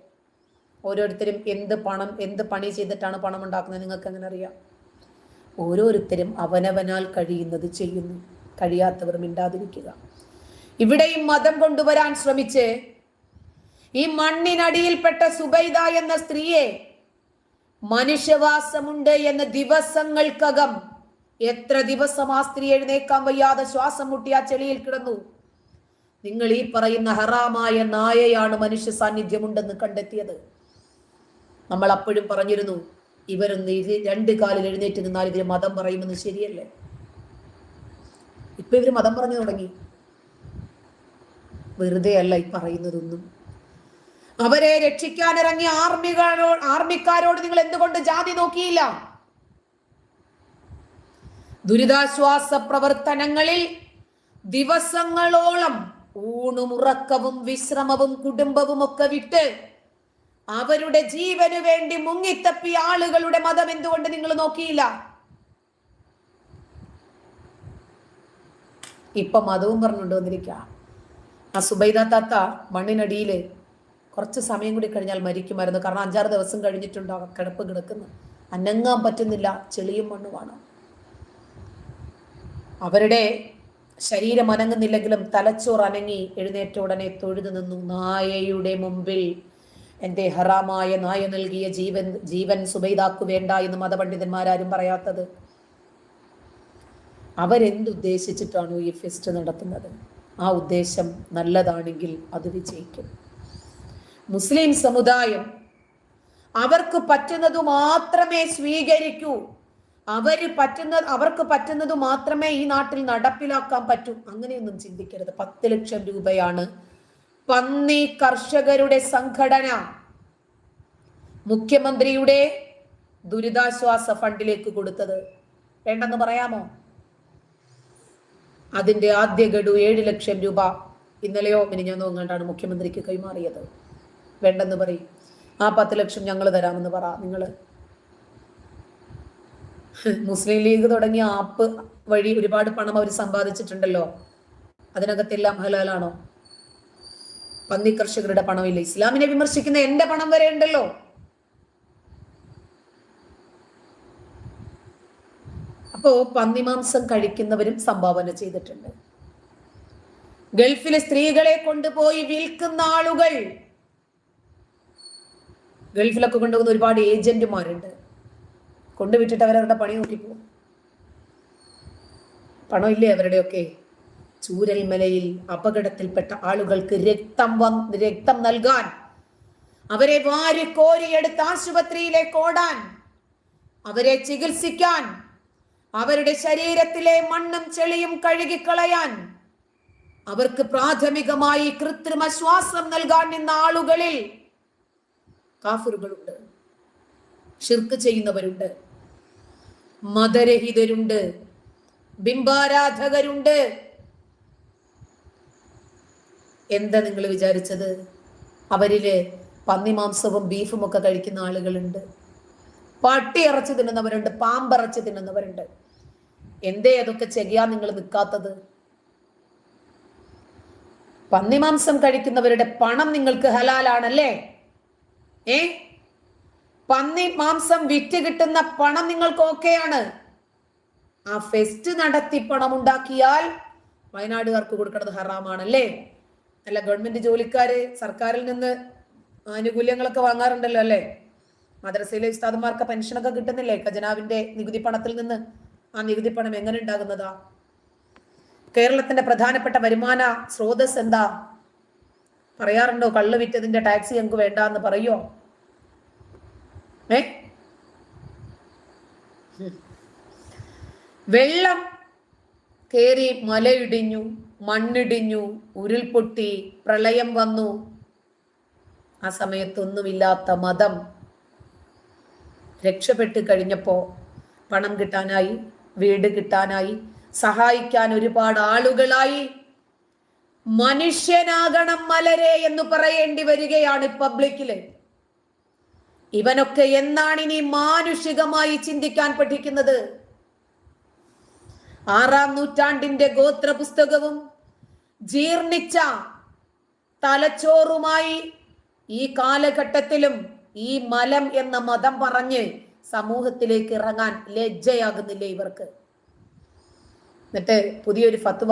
ഓരോരുത്തരും എന്ത് പണി ചെയ്തിട്ടാണ് പണം ഉണ്ടാക്കുന്നത് നിങ്ങൾക്ക് എങ്ങനെ അറിയാം? ഓരോരുത്തരും അവനവനാൽ കഴിയുന്നത് ചെയ്യുന്നു. കഴിയാത്തവർ മിണ്ടാതിരിക്കുക. ഇവിടെയും മതം കൊണ്ടുവരാൻ ശ്രമിച്ച് ഈ മണ്ണിനടിയിൽപ്പെട്ട സുബൈദ എന്ന സ്ത്രീയെ മനുഷ്യവാസമുണ്ട് എന്ന ദിവസങ്ങൾക്കകം, എത്ര ദിവസം ആ സ്ത്രീ എഴുന്നേക്കാൻ വയ്യാതെ ശ്വാസം മുട്ടി ആ ചെളിയിൽ കിടന്നു. നിങ്ങൾ ഈ പറയുന്ന ഹറാമായ നായയാണ് മനുഷ്യ സാന്നിധ്യമുണ്ടെന്ന് കണ്ടെത്തിയത്. നമ്മൾ അപ്പോഴും പറഞ്ഞിരുന്നു, ഇവരൊന്ന് രണ്ട് കാലിൽ എഴുന്നേറ്റ് നിന്നാൽ ഇവര് മതം പറയുമെന്ന്. ശരിയല്ലേ? ഇപ്പൊ ഇവര് മതം പറഞ്ഞു തുടങ്ങി. വെറുതെ അല്ല ഈ പറയുന്നതൊന്നും. അവരെ രക്ഷിക്കാനിറങ്ങിയ ആർമിക്കാരോട് നിങ്ങൾ എന്തുകൊണ്ട് ജാതി നോക്കിയില്ല? ദുരിതാശ്വാസ പ്രവർത്തനങ്ങളിൽ ദിവസങ്ങളോളം ഊണും ഉറക്കവും വിശ്രമവും കുടുംബവും ഒക്കെ വിട്ട് അവരുടെ ജീവന് വേണ്ടി മുങ്ങിത്തപ്പിയ ആളുകളുടെ മതം എന്തുകൊണ്ട് നിങ്ങൾ നോക്കിയില്ല? ഇപ്പൊ മതവും പറഞ്ഞുകൊണ്ട് വന്നിരിക്കുക. ആ സുബൈദ താത്ത മണ്ണിനടിയില് കുറച്ച് സമയം കൂടി കഴിഞ്ഞാൽ മരിക്കുമായിരുന്നു. കാരണം 5-6 ദിവസം കഴിഞ്ഞിട്ടുണ്ടോ കിടപ്പ് കിടക്കുന്നു. അനങ്ങാൻ പറ്റുന്നില്ല, ചെളിയും മണ്ണുമാണ്. അവരുടെ ശരീരം അനങ്ങുന്നില്ലെങ്കിലും തലച്ചോറ് അനങ്ങി എഴുന്നേറ്റ ഉടനെ തൊഴുതു നിന്നു. നായയുടെ മുമ്പിൽ എന്റെ ഹറാമായ നായ നൽകിയ ജീവൻ സുബൈദാക്ക് വേണ്ട എന്ന് മതപണ്ഡിതന്മാരാരും പറയാത്തത്. അവരെന്തുദ്ദേശിച്ചിട്ടാണോ ഈ ഫെസ്റ്റ് നടത്തുന്നത്? ആ ഉദ്ദേശം നല്ലതാണെങ്കിൽ അത് വിജയിക്കും. മുസ്ലിം സമുദായം അവർക്ക് പറ്റുന്നത് മാത്രമേ സ്വീകരിക്കൂ. അവർക്ക് പറ്റുന്നത് മാത്രമേ ഈ നാട്ടിൽ നടപ്പിലാക്കാൻ പറ്റൂ. അങ്ങനെയൊന്നും ചിന്തിക്കരുത്. 10 ലക്ഷം രൂപയാണ് പന്നി കർഷകരുടെ സംഘടന മുഖ്യമന്ത്രിയുടെ ദുരിതാശ്വാസ ഫണ്ടിലേക്ക് കൊടുത്തത്. വേണ്ടെന്ന് പറയാമോ? അതിന്റെ ആദ്യ ഗഡു 7 ലക്ഷം രൂപ ഇന്നലെയോ മിനിഞ്ഞാന്നോ എങ്ങാണ്ടാണ് മുഖ്യമന്ത്രിക്ക് കൈമാറിയത്. വേണ്ടെന്ന് പറയും. ആ 10 ലക്ഷം ഞങ്ങൾ തരാമെന്ന് പറ. നിങ്ങള് മുസ്ലിം ലീഗ് തുടങ്ങിയ ആപ്പ് വഴി ഒരുപാട് പണം അവർ സമ്പാദിച്ചിട്ടുണ്ടല്ലോ. അതിനകത്തെല്ലാം ഹലാലാണോ? പന്നി കർഷകരുടെ പണമില്ല. ഇസ്ലാമിനെ വിമർശിക്കുന്ന എന്റെ പണം വരെ ഉണ്ടല്ലോ. അപ്പോ പന്നിമാംസം കഴിക്കുന്നവരും സംഭാവന ചെയ്തിട്ടുണ്ട്. ഗൾഫിലെ സ്ത്രീകളെ കൊണ്ടുപോയി വിൽക്കുന്ന ആളുകൾ, ഗൾഫിലൊക്കെ കൊണ്ടുപോകുന്ന ഒരുപാട് ഏജന്റുമാരുണ്ട്. കൊണ്ടുവിട്ടിട്ട് അവരവരുടെ പണി നോക്കിപ്പോകും. പണമില്ലേ അവരുടെയൊക്കെ? ചൂരൽമലയിൽ അപകടത്തിൽപ്പെട്ട ആളുകൾക്ക് രക്തം നൽകാൻ, അവരെ വാരിക്കോരിയെടുത്ത് ആശുപത്രിയിലേക്ക് ഓടാൻ, അവരെ ചികിത്സിക്കാൻ, അവരുടെ ശരീരത്തിലെ മണ്ണും ചെളിയും കഴുകിക്കളയാൻ, അവർക്ക് പ്രാഥമികമായി കൃത്രിമ ശ്വാസം നൽകാൻ നിന്ന ആളുകളിൽ കാഫിറുകളുണ്ട്, ശിർക്ക് ചെയ്യുന്നവരുണ്ട്, മതരഹിതരുണ്ട്, ബിംബാരാധകരുണ്ട്. എന്താ നിങ്ങൾ വിചാരിച്ചത്? അവരില് പന്നിമാംസവും ബീഫും ഒക്കെ കഴിക്കുന്ന ആളുകളുണ്ട്, പട്ടി ഇറച്ചി തിന്നുന്നവരുണ്ട്, പാമ്പിറച്ചി തിന്നുന്നവരുണ്ട്. എന്തേ അതൊക്കെ ചെയ്യാൻ നിങ്ങൾ നിൽക്കാത്തത്? പന്നിമാംസം കഴിക്കുന്നവരുടെ പണം നിങ്ങൾക്ക് ഹലാലാണല്ലേ? പന്നി മാംസം വിറ്റ് കിട്ടുന്ന പണം നിങ്ങൾക്ക് ഓക്കെയാണ്. ആ ഫെസ്റ്റ് നടത്തി പണം ഉണ്ടാക്കിയാൽ വയനാടുകാർക്ക് കൊടുക്കുന്നത് ഹറാമാണല്ലേ? അല്ല, ഗവൺമെന്റ് ജോലിക്കാര് സർക്കാരിൽ നിന്ന് ആനുകൂല്യങ്ങളൊക്കെ വാങ്ങാറുണ്ടല്ലോ അല്ലേ? മദ്രസയിലെ ഉസ്താദുമാർക്ക് പെൻഷനൊക്കെ കിട്ടുന്നില്ലേ ഖജനാവിന്റെ നികുതി പണത്തിൽ നിന്ന്? ആ നികുതി പണം എങ്ങനെ ഉണ്ടാകുന്നതാ? കേരളത്തിന്റെ പ്രധാനപ്പെട്ട വരുമാന സ്രോതസ് എന്താ? പറയാറുണ്ടോ കള്ള് വിറ്റതിന്റെ ടാക്സ് ഞങ്ങൾക്ക് വേണ്ട എന്ന് പറയോ? വെള്ളം കേറി മലയിടിഞ്ഞു, മണ്ണിടിഞ്ഞു, ഉരുൾപൊട്ടി, പ്രളയം വന്നു. ആ സമയത്തൊന്നുമില്ലാത്ത മതം രക്ഷപ്പെട്ട് കഴിഞ്ഞപ്പോ പണം കിട്ടാനായി, വീട് കിട്ടാനായി, സഹായിക്കാൻ ഒരുപാട് ആളുകളായി. മനുഷ്യനാകണം മലരെ എന്ന് പറയേണ്ടി വരികയാണ് പബ്ലിക്കില്. ഇവനൊക്കെ എന്നാണ് ഇനി മാനുഷികമായി ചിന്തിക്കാൻ പഠിക്കുന്നത്? 6-ാം നൂറ്റാണ്ടിന്റെ ഗോത്ര പുസ്തകവും ജീർണിച്ച തലച്ചോറുമായി ഈ കാലഘട്ടത്തിലും ഈ മലം എന്ന മതം പറഞ്ഞ് സമൂഹത്തിലേക്ക് ഇറങ്ങാൻ ലജ്ജയാകുന്നില്ലേ ഇവർക്ക്? എന്നിട്ട് പുതിയൊരു ഫത്വ,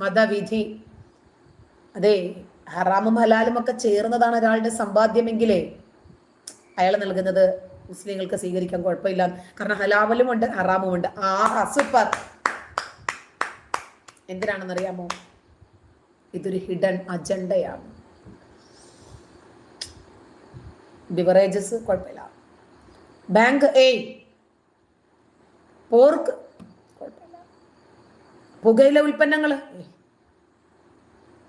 മതവിധി. അതെ, ഹറാമും ഹലാലും ഒക്കെ ചേർന്നതാണ് ഒരാളുടെ സമ്പാദ്യമെങ്കിലേ അയാൾ നൽകുന്നത് മുസ്ലിങ്ങൾക്ക് സ്വീകരിക്കാൻ കുഴപ്പമില്ല. കാരണം ഹലാവലും ഉണ്ട്, ഹറാമും ഉണ്ട്. ആഹാ, സൂപ്പർ. എന്തിനാണെന്നറിയാമോ? ഇതൊരു ഹിഡൻ അജണ്ടയാണ്. ബിവറേജസ് കുഴപ്പമില്ല, ബാങ്ക് പോർക്ക് കുഴപ്പമില്ല, പുകയില ഉൽപ്പന്നങ്ങള്,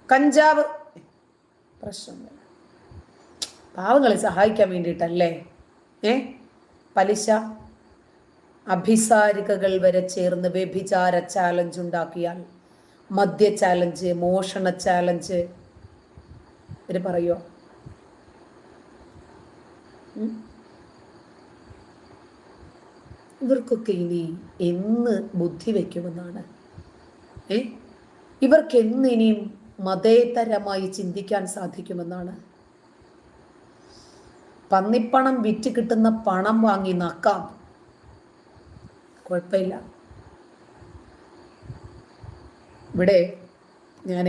കഞ്ചാവ് പ്രശ്നമില്ല. പാവങ്ങളെ സഹായിക്കാൻ വേണ്ടിയിട്ടല്ലേ? പലിശ, അഭിസാരികകൾ വരെ ചേർന്ന് വ്യഭിചാര ചാലഞ്ച് ഉണ്ടാക്കിയാൽ, മദ്യ ചാലഞ്ച്, മോഷണ ചാലഞ്ച്, ഇവര് പറയോ? ഇവർക്കൊക്കെ ഇനി എന്ന് ബുദ്ധി വയ്ക്കുമെന്നാണ്? ഇവർക്ക് എന്നിനിയും മതേതരമായി ചിന്തിക്കാൻ സാധിക്കുമെന്നാണ്? പന്നിപ്പണം വിറ്റ് കിട്ടുന്ന പണം വാങ്ങി നക്കാം, കുഴപ്പമില്ല. ഇവിടെ ഞാൻ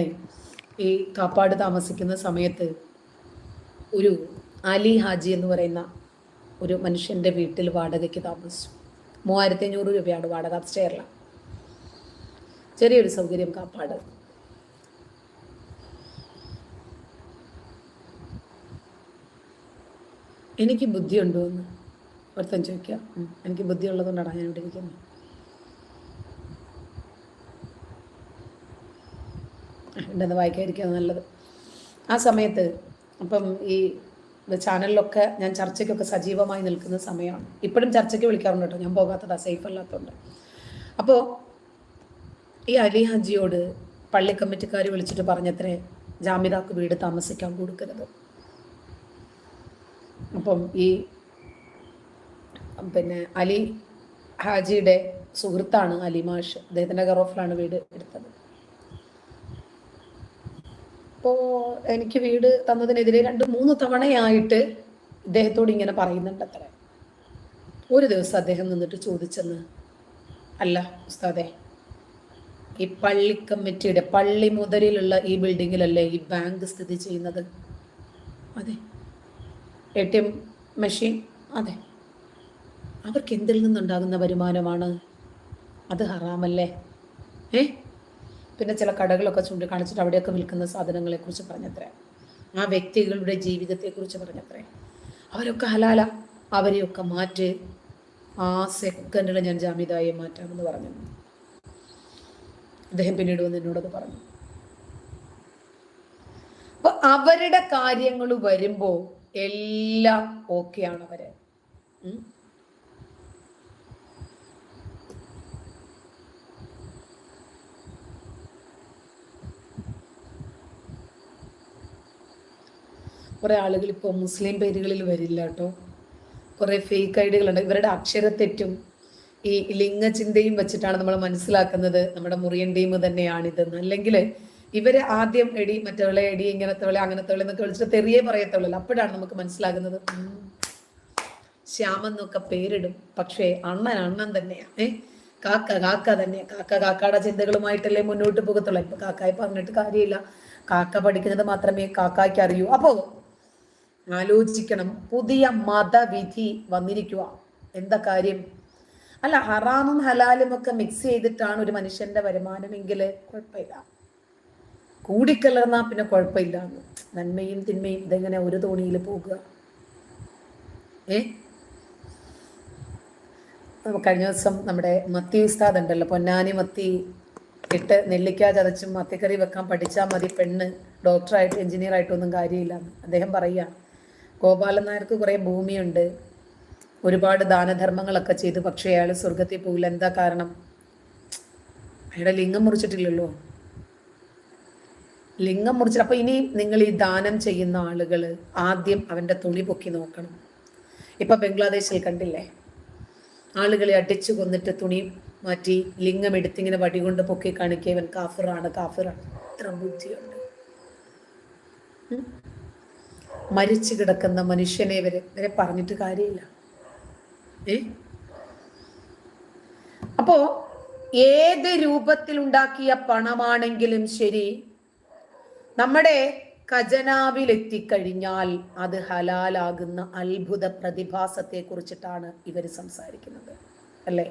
ഈ കാപ്പാട് താമസിക്കുന്ന സമയത്ത് ഒരു അലി ഹാജി എന്ന് പറയുന്ന ഒരു മനുഷ്യൻ്റെ വീട്ടിൽ വാടകയ്ക്ക് താമസിച്ചു. 3500 രൂപയാണ് വാടക. സ്റ്റെയറില, ചെറിയൊരു സൗകര്യം കാപ്പാട്. എനിക്ക് ബുദ്ധിയുണ്ടോ എന്ന് ഒരുത്തൻ ചോദിക്കുക. എനിക്ക് ബുദ്ധി ഉള്ളതുകൊണ്ടാണ് ഞാൻ ഇവിടെ ഇരിക്കുന്നത്. ഉണ്ടെന്ന് വായിക്കാതിരിക്കുക നല്ലത്. ആ സമയത്ത് അപ്പം ഈ ചാനലിലൊക്കെ ഞാൻ ചർച്ചയ്ക്കൊക്കെ സജീവമായി നിൽക്കുന്ന സമയമാണ്. ഇപ്പോഴും ചർച്ചയ്ക്ക് വിളിക്കാറുണ്ട് കേട്ടോ, ഞാൻ പോകാത്തതാ, സേഫ് അല്ലാത്തതുകൊണ്ട്. അപ്പോൾ ഈ അലി ഹാജിയോട് പള്ളി കമ്മിറ്റിക്കാർ വിളിച്ചിട്ട് പറഞ്ഞത്രേ, ജാമിദാക്ക് വീട് താമസിക്കാൻ കൊടുക്കരുത്. അപ്പം ഈ അലി ഹാജിയുടെ സുഹൃത്താണ് അലി മാഷ്, അദ്ദേഹത്തിൻ്റെ ഗറോഫിലാണ് വീട് എടുത്തത്. അപ്പോൾ എനിക്ക് വീട് തന്നതിനെതിരെ 2-3 തവണയായിട്ട് ഇദ്ദേഹത്തോട് ഇങ്ങനെ പറയുന്നുണ്ട് അത്ര. ഒരു ദിവസം അദ്ദേഹം നിന്നിട്ട് ചോദിച്ചെന്ന്, അല്ല ഉസ്താദേ, ഈ പള്ളി കമ്മിറ്റിയുടെ പള്ളി മുതലിലുള്ള ഈ ബിൽഡിങ്ങിലല്ലേ ഈ ബാങ്ക് സ്ഥിതി ചെയ്യുന്നത്? അതെ. ATM machine? അതെ. അവർക്ക് എന്തിൽ നിന്നുണ്ടാകുന്ന വരുമാനമാണ്? അത് ഹറാമല്ലേ? പിന്നെ ചില കടകളൊക്കെ ചൂണ്ടിക്കാണിച്ചിട്ട് അവിടെയൊക്കെ വിൽക്കുന്ന സാധനങ്ങളെക്കുറിച്ച് പറഞ്ഞത്രേ, ആ വ്യക്തികളുടെ ജീവിതത്തെക്കുറിച്ച് പറഞ്ഞത്രേ. അവരൊക്കെ ഹലാല, അവരെയൊക്കെ മാറ്റ്, ആ സെക്കൻഡിൽ ഞാൻ ജാമിദായെ മാറ്റാമെന്ന് പറഞ്ഞു. അദ്ദേഹം പിന്നീട് വന്ന് എന്നോടത് പറഞ്ഞു. അപ്പൊ അവരുടെ കാര്യങ്ങൾ വരുമ്പോ എല്ലാം ഓക്കെയാണ് അവര്. കുറെ ആളുകൾ ഇപ്പോൾ മുസ്ലിം പേരുകളിൽ വരില്ല കേട്ടോ, കുറെ ഫേക്ക് ഐഡികളുണ്ട്. ഇവരുടെ അക്ഷരത്തെറ്റും ഈ ലിംഗചിന്തയും വെച്ചിട്ടാണ് നമ്മൾ മനസ്സിലാക്കുന്നത് നമ്മുടെ മുറിയൻ ടീം തന്നെയാണിതെന്ന്. അല്ലെങ്കിൽ ഇവര് ആദ്യം എടി, മറ്റവളെ എടി, ഇങ്ങനത്തെവളെ അങ്ങനത്തെവളെ എന്നൊക്കെ വിളിച്ചിട്ട് തെറിയെ പറയത്തുള്ളൂ. അപ്പോഴാണ് നമുക്ക് മനസ്സിലാകുന്നത് ശ്യാമെന്നൊക്കെ പേരിടും, പക്ഷേ അണ്ണൻ അണ്ണൻ തന്നെയാ. കാക്ക കാക്ക തന്നെയാ. കാക്കയുടെ ചിന്തകളുമായിട്ടല്ലേ മുന്നോട്ട് പോകത്തുള്ളൂ. ഇപ്പൊ കാക്കായി പറഞ്ഞിട്ട് കാര്യമില്ല, കാക്ക പഠിക്കുന്നത് മാത്രമേ കാക്കായ്ക്ക് അറിയൂ. അപ്പോ ആലോചിക്കണം. പുതിയ മതവിധി വന്നിരിക്കുക. എന്താ കാര്യം? അല്ല, ഹറാമും ഹലാലും ഒക്കെ മിക്സ് ചെയ്തിട്ടാണ് ഒരു മനുഷ്യന്റെ വരുമാനമെങ്കിൽ കുഴപ്പമില്ല, കൂടിക്കലർന്നാ പിന്നെ കുഴപ്പമില്ല. നന്മയും തിന്മയും ഇതെങ്ങനെ ഒരു തോണിയിൽ പോകുക? കഴിഞ്ഞ ദിവസം നമ്മുടെ മത്തി ഉസ്താദ് ഉണ്ടല്ലോ, പൊന്നാനി മത്തി ഇട്ട് നെല്ലിക്ക ചതച്ചും മത്തിക്കറി വെക്കാൻ പഠിച്ചാൽ മതി, പെണ്ണ് ഡോക്ടറായിട്ട് എഞ്ചിനീയർ ആയിട്ടൊന്നും കാര്യമില്ല. അദ്ദേഹം പറയുക, ഗോപാലൻ നായർക്ക് കുറേ ഭൂമിയുണ്ട്, ഒരുപാട് ദാനധർമ്മങ്ങളൊക്കെ ചെയ്തു, പക്ഷേ അയാൾ സ്വർഗത്തിൽ പോകില്ല. എന്താ കാരണം? അയാളുടെ ലിംഗം മുറിച്ചിട്ടില്ലല്ലോ. ലിംഗം മുറിച്ചിട്ട്. അപ്പൊ ഇനി നിങ്ങൾ ഈ ദാനം ചെയ്യുന്ന ആളുകൾ ആദ്യം അവന്റെ തുണി പൊക്കി നോക്കണം. ഇപ്പൊ ബംഗ്ലാദേശിൽ കണ്ടില്ലേ, ആളുകളെ അടിച്ചു കൊന്നിട്ട് തുണി മാറ്റി ലിംഗം എടുത്തിങ്ങനെ വടി കൊണ്ട് പൊക്കി കാണിക്കുക, ഇവൻ കാഫിറാണ്, കാഫിറാണ്. ഇത്ര ബുദ്ധിയുണ്ട്. മരിച്ചു കിടക്കുന്ന മനുഷ്യനെ വരെ പറഞ്ഞിട്ട് കാര്യമില്ല. അപ്പോ ഏത് രൂപത്തിൽ ഉണ്ടാക്കിയ പണമാണെങ്കിലും ശരി, നമ്മുടെ ഖജനാവിൽ എത്തിക്കഴിഞ്ഞാൽ അത് ഹലാലാകുന്ന അത്ഭുത പ്രതിഭാസത്തെ കുറിച്ചിട്ടാണ് ഇവർ സംസാരിക്കുന്നത്, അല്ലേ?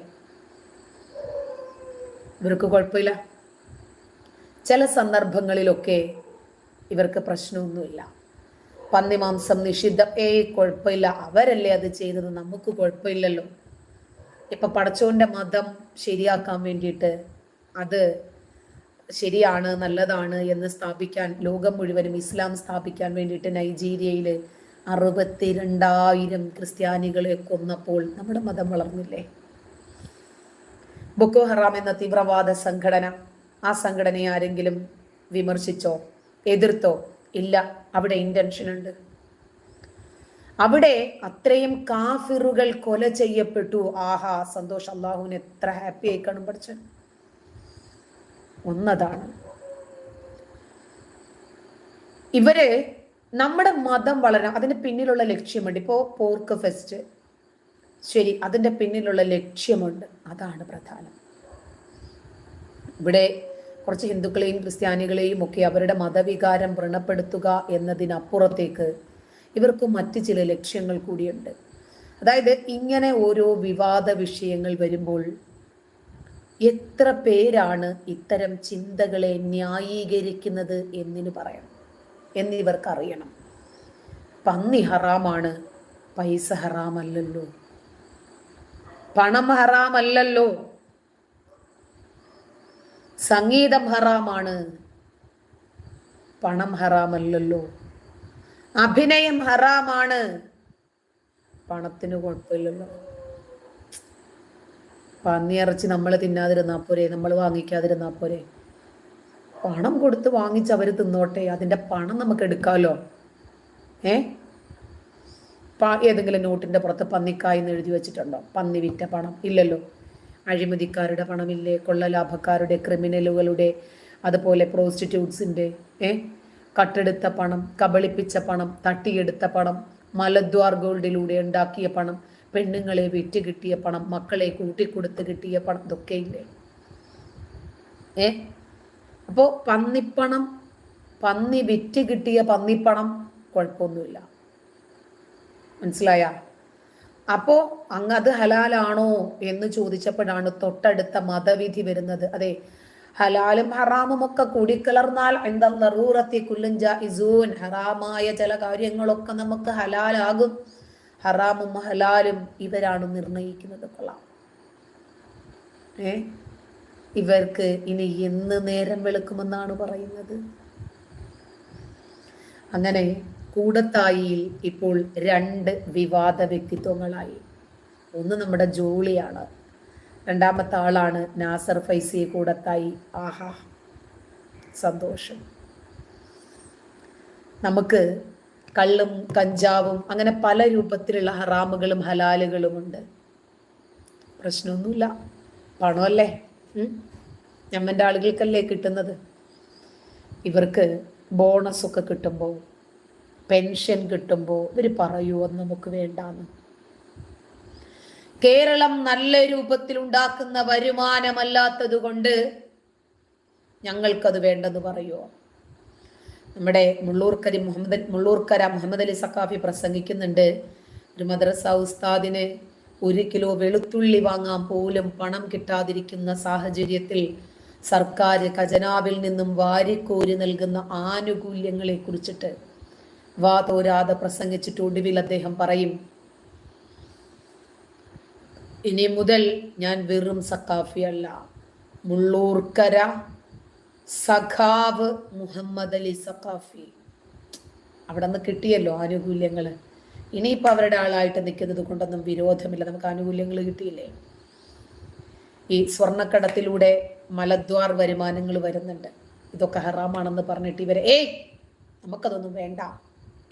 ഇവർക്ക് കുഴപ്പമില്ല. ചില സന്ദർഭങ്ങളിലൊക്കെ ഇവർക്ക് പ്രശ്നമൊന്നുമില്ല. പന്നിമാംസം നിഷിദ്ധം, കുഴപ്പമില്ല, അവരല്ലേ അത് ചെയ്തത്, നമുക്ക് കുഴപ്പമില്ലല്ലോ. ഇപ്പൊ പടച്ചോന്റെ മതം ശരിയാക്കാൻ വേണ്ടിയിട്ട്, അത് ശരിയാണ്, നല്ലതാണ് എന്ന് സ്ഥാപിക്കാൻ, ലോകം മുഴുവനും ഇസ്ലാം സ്ഥാപിക്കാൻ വേണ്ടിയിട്ട് നൈജീരിയയിൽ 62,000 ക്രിസ്ത്യാനികളെ കൊന്നപ്പോൾ നമ്മുടെ മതം വളർന്നില്ലേ? ബൊക്കോ ഹറാം എന്ന തീവ്രവാദ സംഘടന, ആ സംഘടനയെ ആരെങ്കിലും വിമർശിച്ചോ, എതിർത്തോ? ഇല്ല. അവിടെ ഇന്റൻഷൻ ഉണ്ട്. അവിടെ അത്രയും കാഫിറുകൾ കൊല ചെയ്യപ്പെട്ടു. ആഹാ, സന്തോഷം. അള്ളാഹുവിന് എത്ര ഹാപ്പി ആയി കാണും പഠിച്ചൻ. ഒന്നതാണ്, ഇവര് നമ്മുടെ മതം വളരാൻ അതിന് പിന്നിലുള്ള ലക്ഷ്യമുണ്ട്. ഇപ്പോ പോർക്ക് ഫെസ്റ്റ്, ശരി, അതിന്റെ പിന്നിലുള്ള ലക്ഷ്യമുണ്ട്, അതാണ് പ്രധാനം. ഇവിടെ കുറച്ച് ഹിന്ദുക്കളെയും ക്രിസ്ത്യാനികളെയും ഒക്കെ അവരുടെ മതവികാരം വ്രണപ്പെടുത്തുക എന്നതിനപ്പുറത്തേക്ക് ഇവർക്ക് മറ്റ് ചില ലക്ഷ്യങ്ങൾ കൂടിയുണ്ട്. അതായത് ഇങ്ങനെ ഓരോ വിവാദ വിഷയങ്ങൾ വരുമ്പോൾ എത്ര പേരാണ് ഇത്തരം ചിന്തകളെ ന്യായീകരിക്കുന്നത് എന്നിവർക്കറിയണം. പന്നി ഹറാമാണ്, പൈസ ഹറാമല്ലല്ലോ, പണം ഹറാമല്ലല്ലോ, സംഗീതം ഹറാമാണ്, പണം ഹറാമല്ലല്ലോ, അഭിനയം ഹറാമാണ്, പണത്തിന് കുഴപ്പമില്ലല്ലോ. പന്നിയിറച്ചി നമ്മൾ തിന്നാതിരുന്നാ പോരെ, നമ്മൾ വാങ്ങിക്കാതിരുന്നാ പോരെ? പണം കൊടുത്ത് വാങ്ങിച്ച് അവർ തിന്നോട്ടെ, അതിന്റെ പണം നമുക്ക് എടുക്കാമല്ലോ. ഏതെങ്കിലും നോട്ടിന്റെ പുറത്ത് പന്നിക്കായ് എന്ന് എഴുതി വെച്ചിട്ടുണ്ടോ? പന്നി വിറ്റ പണം ഇല്ലല്ലോ. അഴിമതിക്കാരുടെ പണമില്ലേ, കൊള്ളലാഭക്കാരുടെ, ക്രിമിനലുകളുടെ, അതുപോലെ പ്രോസ്റ്റിറ്റ്യൂട്ട്സിന്റെ കട്ടെടുത്ത പണം, കബളിപ്പിച്ച പണം, തട്ടിയെടുത്ത പണം, മലദ്വാർ ഗോൾഡിലൂടെ ഉണ്ടാക്കിയ പണം, പെണ്ണുങ്ങളെ വിറ്റ് കിട്ടിയ പണം, മക്കളെ കൂട്ടിക്കൊടുത്ത് കിട്ടിയ പണം, ഇതൊക്കെ ഇല്ലേ? അപ്പോ പന്നിപ്പണം, പന്നി വിറ്റ് കിട്ടിയ പന്നിപ്പണം കുഴപ്പമൊന്നുമില്ല, മനസ്സിലായ? അപ്പോ അത് ഹലാലാണോ എന്ന് ചോദിച്ചപ്പോഴാണ് തൊട്ടടുത്ത മതവിധി വരുന്നത്. അതെ, ഹലാലും ഹറാമും ഒക്കെ കൂടിക്കലർന്നാൽ എന്താ ദറൂറത്തി കുല്ലുൻ ജായിസൂൻ, ഹറാമായ ചില കാര്യങ്ങളൊക്കെ നമുക്ക് ഹലാലാകും. ഹറാമും ഹലാലും ഇവരാണ് നിർണയിക്കുന്നത്. കൊള്ളാം. ഇവർക്ക് ഇനി എന്ന് നേരം വെളുക്കുമെന്നാണ് പറയുന്നത്. അങ്ങനെ കൂടത്തായിയിൽ ഇപ്പോൾ 2 വിവാദ വ്യക്തിത്വങ്ങളായി. ഒന്ന് നമ്മുടെ ജോളിയാണ്, രണ്ടാമത്തെ ആളാണ് നാസർ ഫൈസി കൂടത്തായി. ആഹാ, സന്തോഷം. നമുക്ക് കള്ളും കഞ്ചാവും അങ്ങനെ പല രൂപത്തിലുള്ള ഹറാമുകളും ഹലാലുകളും ഉണ്ട്. പ്രശ്നമൊന്നുമില്ല, പണമല്ലേ, ഞമ്മൻ്റെ ആളുകൾക്കല്ലേ കിട്ടുന്നത്. ഇവർക്ക് ബോണസ് ഒക്കെ കിട്ടുമ്പോൾ, പെൻഷൻ കിട്ടുമ്പോൾ ഇവർ പറയുമോ നമുക്ക് വേണ്ടാന്ന്? കേരളം നല്ല രൂപത്തിൽ ഉണ്ടാക്കുന്ന വരുമാനമല്ലാത്തത് കൊണ്ട് ഞങ്ങൾക്കത് വേണ്ടെന്ന് പറയുമോ? നമ്മുടെ മുള്ളൂർക്കര മുഹമ്മദ് അലി സഖാഫി പ്രസംഗിക്കുന്നുണ്ട്, ഒരു മദ്രസ ഉസ്താദിന് 1 കിലോ വെളുത്തുള്ളി വാങ്ങാൻ പോലും പണം കിട്ടാതിരിക്കുന്ന സാഹചര്യത്തിൽ സർക്കാർ ഖജനാവിൽ നിന്നും വാരിക്കോരി നൽകുന്ന ആനുകൂല്യങ്ങളെ കുറിച്ചിട്ട് വാതോരാതെ പ്രസംഗിച്ചിട്ട് ഒടുവിൽ അദ്ദേഹം പറയും, ഇനി മുതൽ ഞാൻ വെറും സഖാഫി അല്ല, മുള്ളൂർക്കര സഖാവ് മുഹമ്മദ് അലി സഖാഫി. അവിടെ നിന്ന് കിട്ടിയല്ലോ ആനുകൂല്യങ്ങൾ. ഇനിയിപ്പോൾ അവരുടെ ആളായിട്ട് നിൽക്കുന്നത് കൊണ്ടൊന്നും വിരോധമില്ല, നമുക്ക് ആനുകൂല്യങ്ങൾ കിട്ടിയില്ലേ. ഈ സ്വർണ്ണക്കടത്തിലൂടെ മലദ്വാർ വരുമാനങ്ങൾ വരുന്നുണ്ട്, ഇതൊക്കെ ഹറാമാണെന്ന് പറഞ്ഞിട്ട് ഇവരെ നമുക്കതൊന്നും വേണ്ട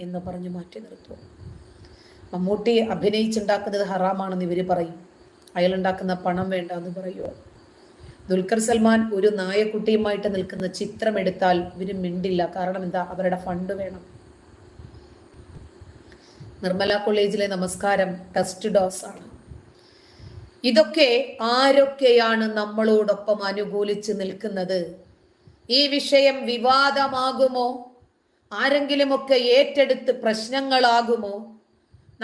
എന്ന് പറഞ്ഞു മാറ്റി നിർത്തും. മമ്മൂട്ടി അഭിനയിച്ചുണ്ടാക്കുന്നത് ഹറാമാണെന്ന് ഇവർ പറയും, അയാളുണ്ടാക്കുന്ന പണം വേണ്ട എന്ന് പറയുമോ. ദുൽഖർ സൽമാൻ ഒരു നായക്കുട്ടിയുമായിട്ട് നിൽക്കുന്ന ചിത്രം എടുത്താൽ ഇവര് മിണ്ടില്ല, കാരണം എന്താ, അവരുടെ ഫണ്ട് വേണം. നിർമ്മല കോളേജിലെ നമസ്കാരം ടെസ്റ്റ് ഡോസ് ആണ്. ഇതൊക്കെ ആരൊക്കെയാണ് നമ്മളോടൊപ്പം അനുകൂലിച്ച് നിൽക്കുന്നത്? ഈ വിഷയം വിവാദമാകുമോ? ആരെങ്കിലുമൊക്കെ ഏറ്റെടുത്ത് പ്രശ്നങ്ങളാകുമോ?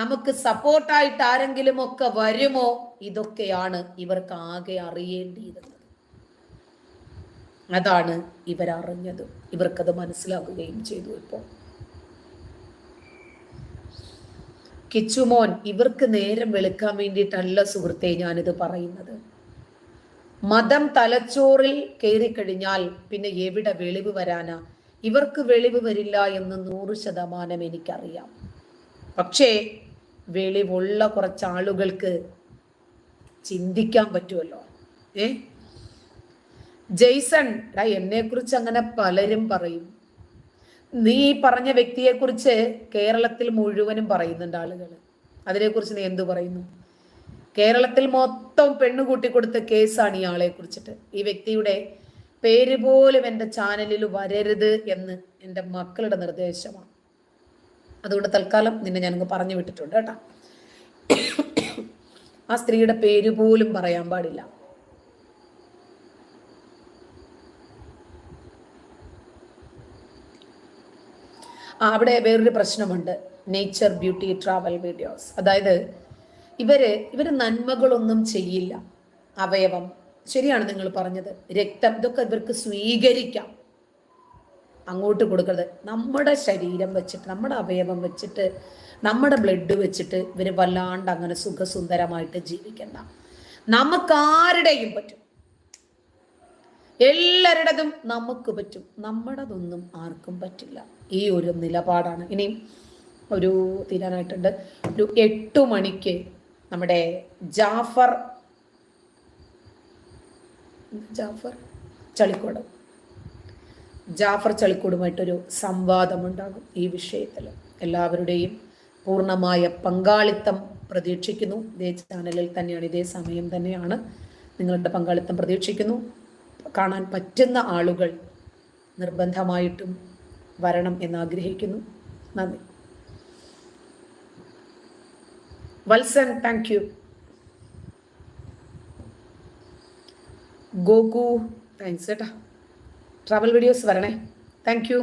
നമുക്ക് സപ്പോർട്ടായിട്ട് ആരെങ്കിലുമൊക്കെ വരുമോ? ഇതൊക്കെയാണ് ഇവർക്ക് ആകെ അറിയേണ്ടിയിരുന്നത്. അതാണ് ഇവരറിഞ്ഞത്, ഇവർക്കത് മനസ്സിലാക്കുകയും ചെയ്തു. ഇപ്പോൾ കിച്ചുമോൻ, ഇവർക്ക് നേരം വെളുക്കാൻ വേണ്ടിയിട്ടല്ല സുഹൃത്തെ ഞാനിത് പറയുന്നത്. മതം തലച്ചോറിൽ കയറിക്കഴിഞ്ഞാൽ പിന്നെ എവിടെ വെളിവ് വരാനാ? ഇവർക്ക് വെളിവ് വരില്ല എന്ന് 100% എനിക്കറിയാം. പക്ഷേ വെളിവുള്ള കുറച്ച് ആളുകൾക്ക് ചിന്തിക്കാൻ പറ്റുമല്ലോ. ജെയ്സൺ, എന്നെ കുറിച്ച് അങ്ങനെ പലരും പറയും. നീ പറഞ്ഞ വ്യക്തിയെ കുറിച്ച് കേരളത്തിൽ മുഴുവനും പറയുന്നുണ്ട് ആളുകൾ. അതിനെക്കുറിച്ച് നീ എന്തു പറയുന്നു? കേരളത്തിൽ മൊത്തം പെണ്ണു കൂട്ടിക്കൊടുത്ത കേസാണ് ഈ ആളെ കുറിച്ചിട്ട്. ഈ വ്യക്തിയുടെ പേര് പോലും എൻ്റെ ചാനലിൽ വരരുത് എന്ന് എൻ്റെ മക്കളുടെ നിർദ്ദേശമാണ്. അതുകൊണ്ട് തൽക്കാലം നിന്നെ ഞാനങ്ങ് പറഞ്ഞു വിട്ടിട്ടുണ്ട് കേട്ടോ. ആ സ്ത്രീയുടെ പേര് പോലും പറയാൻ പാടില്ല. അവിടെ വേറൊരു പ്രശ്നമുണ്ട്, നേച്ചർ ബ്യൂട്ടി ട്രാവൽ വീഡിയോസ്. അതായത് ഇവര് നന്മകളൊന്നും ചെയ്യില്ല. അവയവം ശരിയാണ് നിങ്ങൾ പറഞ്ഞത്, രക്തം, ഇതൊക്കെ ഇവർക്ക് സ്വീകരിക്കാം, അങ്ങോട്ട് കൊടുക്കരുത്. നമ്മുടെ ശരീരം വെച്ചിട്ട്, നമ്മുടെ അവയവം വെച്ചിട്ട്, നമ്മുടെ ബ്ലഡ് വെച്ചിട്ട് ഇവര് വല്ലാണ്ട് അങ്ങനെ സുഖസുന്ദരമായിട്ട് ജീവിക്കണ്ട. നമുക്കാരുടെയും പറ്റും, എല്ലാവരുടേതും നമുക്ക് പറ്റും, നമ്മുടേതൊന്നും ആർക്കും പറ്റില്ല. ഈ ഒരു നിലപാടാണ്. ഇനിയും ഒരു തീരാനായിട്ടുണ്ട്. ഒരു 8 മണിക്ക് നമ്മുടെ ജാഫർ ചളിക്കോടുമായിട്ടൊരു സംവാദമുണ്ടാകും ഈ വിഷയത്തിൽ. എല്ലാവരുടെയും പൂർണ്ണമായ പങ്കാളിത്തം പ്രതീക്ഷിക്കുന്നു. ഇതേ ചാനലിൽ തന്നെയാണ്, ഇതേ സമയം തന്നെയാണ്. നിങ്ങളുടെ പങ്കാളിത്തം പ്രതീക്ഷിക്കുന്നു. കാണാൻ പറ്റുന്ന ആളുകൾ നിർബന്ധമായിട്ടും വരണം എന്നാഗ്രഹിക്കുന്നു. നന്ദി. Valsan, thank you. Goku, thanks കേട്ടാ. ട്രാവൽ വീഡിയോസ് വരണേ. Thank you.